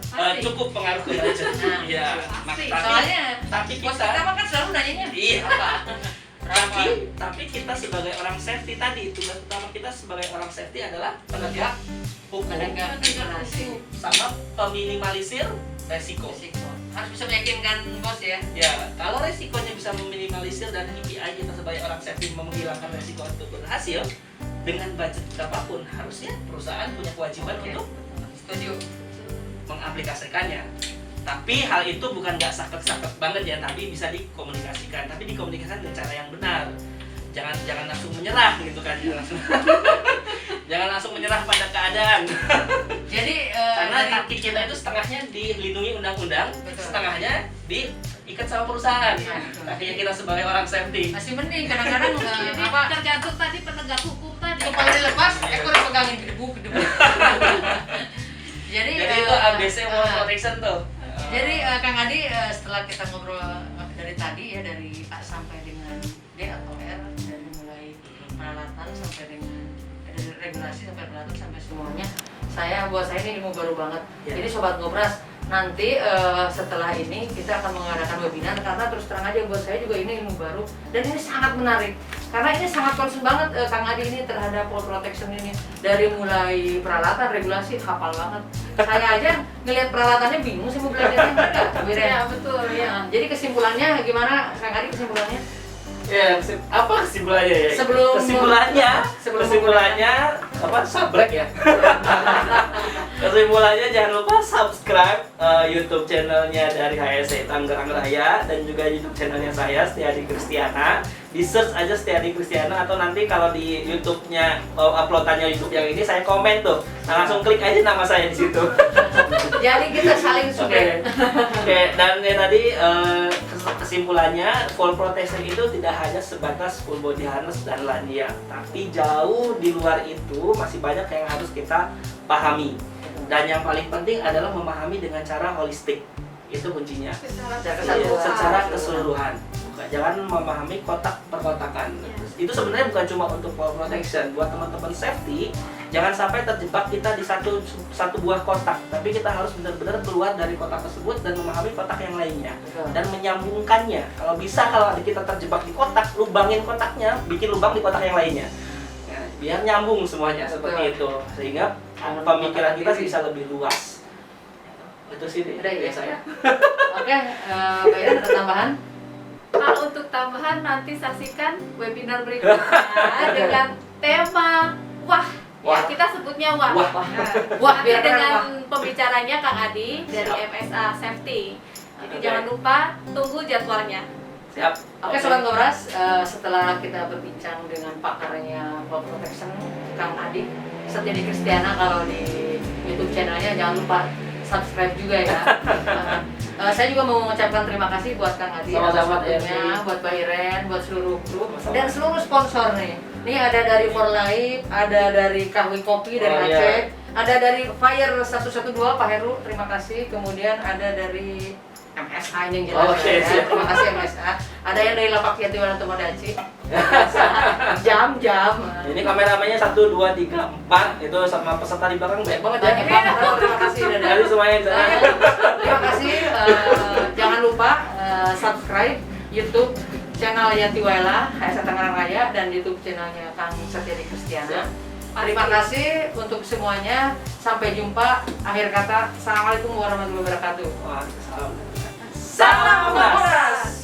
Pasti. Cukup pengaruh ke budget. Nah, Iya, pasti. Soalnya tapi bos kita kita kan selalu nanyanya Iya. apa? Berapa? tapi kita sebagai orang safety tadi, tugas utama kita sebagai orang safety adalah penegak hukum Penegak hukum. sama peminimalisir resiko. Risiko. Harus bisa meyakinkan bos ya. Ya, kalau resikonya bisa meminimalisir dan KPI kita sebagai orang safety menghilangkan resiko itu berhasil dengan budget berapapun, harusnya perusahaan punya kewajiban Oke. untuk Setuju. mengaplikasikannya. Tapi hal itu bukan nggak sakit banget ya, tapi bisa dikomunikasikan. Tapi dikomunikasikan dengan cara yang benar. Jangan langsung menyerah gitu kan. Jangan langsung menyerah pada keadaan. Jadi Karena dari- kaki kita itu setengahnya dilindungi undang-undang, Betul. setengahnya diikat sama perusahaan. Nah, Kakinya kita sebagai orang safety. masih mending kadang-kadang Jadi apa tergantung tadi penegak hukum tadi. kepala dilepas, ekor dipegangin gedebu. Jadi Itu ABC World Protection tuh. Jadi Kang Adi setelah kita ngobrol dari tadi ya dari A sampai dengan D atau R, dari mulai peralatan sampai dengan dari regulasi sampai peralatan sampai semuanya, buat saya ini ilmu baru banget. Ya. Jadi sobat ngobras nanti setelah ini kita akan mengadakan webinar, karena terus terang aja buat saya juga ini ilmu baru dan ini sangat menarik karena ini sangat concern banget Kang Adi ini terhadap fall protection ini, dari mulai peralatan, regulasi hafal banget. Saya aja ngelihat peralatannya bingung sih mau belajarnya. Ya betul ya. Nah, jadi kesimpulannya gimana Kang Adi, kesimpulannya? Ya, apa kesimpulannya ya? Kesimpulannya apa? Sabrek ya. Kesimpulannya jangan lupa subscribe YouTube channelnya dari HSC Tangerang Raya dan juga YouTube channelnya saya Setiadi Kristiana. Di search aja Setiadi Kristiana, atau nanti kalau di YouTube-nya uploadannya YouTube yang ini saya komen tuh. Nah, langsung klik aja nama saya di situ. Jadi kita saling support. Oke, dan ya tadi kesimpulannya fall protection itu tidak hanya sebatas full body harness dan lanyard, tapi jauh di luar itu masih banyak yang harus kita pahami. Dan yang paling penting adalah memahami dengan cara holistik. Itu kuncinya. Secara keseluruhan. Jangan memahami kotak perkotakan. Itu sebenarnya bukan cuma untuk fall protection, buat teman-teman safety. Jangan sampai terjebak kita di satu buah kotak, tapi kita harus benar-benar keluar dari kotak tersebut dan memahami kotak yang lainnya dan menyambungkannya. Kalau bisa, kalau kita terjebak di kotak, lubangin kotaknya, bikin lubang di kotak yang lainnya. Nah, biar nyambung semuanya seperti itu, sehingga pemikiran kita bisa lebih luas. Itu sih dari saya. Oke, Mbak Ira ada tambahan? Kalau untuk tambahan nanti saksikan webinar berikutnya dengan tema wah. Ya, kita sebutnya wah. Wah, Nanti biar dengan pembicaranya Kang Adi dari MSA Safety. Jadi jangan lupa tunggu jadwalnya. Siap. Oke Sobat Ngobras, setelah kita berbincang dengan pakarnya fall protection Kang Adi Setiadi Kristiana, kalau di YouTube channelnya jangan lupa subscribe juga ya. Saya juga mau mengucapkan terima kasih buat Kang Adi, sama-sama waktunya, buat Mbak Iren, buat seluruh kru dan seluruh sponsor nih. Ini ada dari For Life, ada dari Kahwi Kopi dari Aceh, ada dari Fire 112 Pak Heru, terima kasih. Kemudian ada dari MSA ini yang jelas ya. Terima kasih MSA. Ada yang dari Lapak Yatiwan Tomodachi. Jam. Ini kameramennya 1, 2, 3, 4. Itu sama peserta di belakang banyak banget ya. Terima kasih. Dari semuanya. Terima kasih. Jangan lupa subscribe YouTube channel Yanti Waila, HSC Tangerang Raya, dan YouTube channelnya Kang Setiadi Kristiana. Terima kasih untuk semuanya. Sampai jumpa. Akhir kata, Assalamualaikum warahmatullahi wabarakatuh. Waalaikumsalam. Salam Ngobras.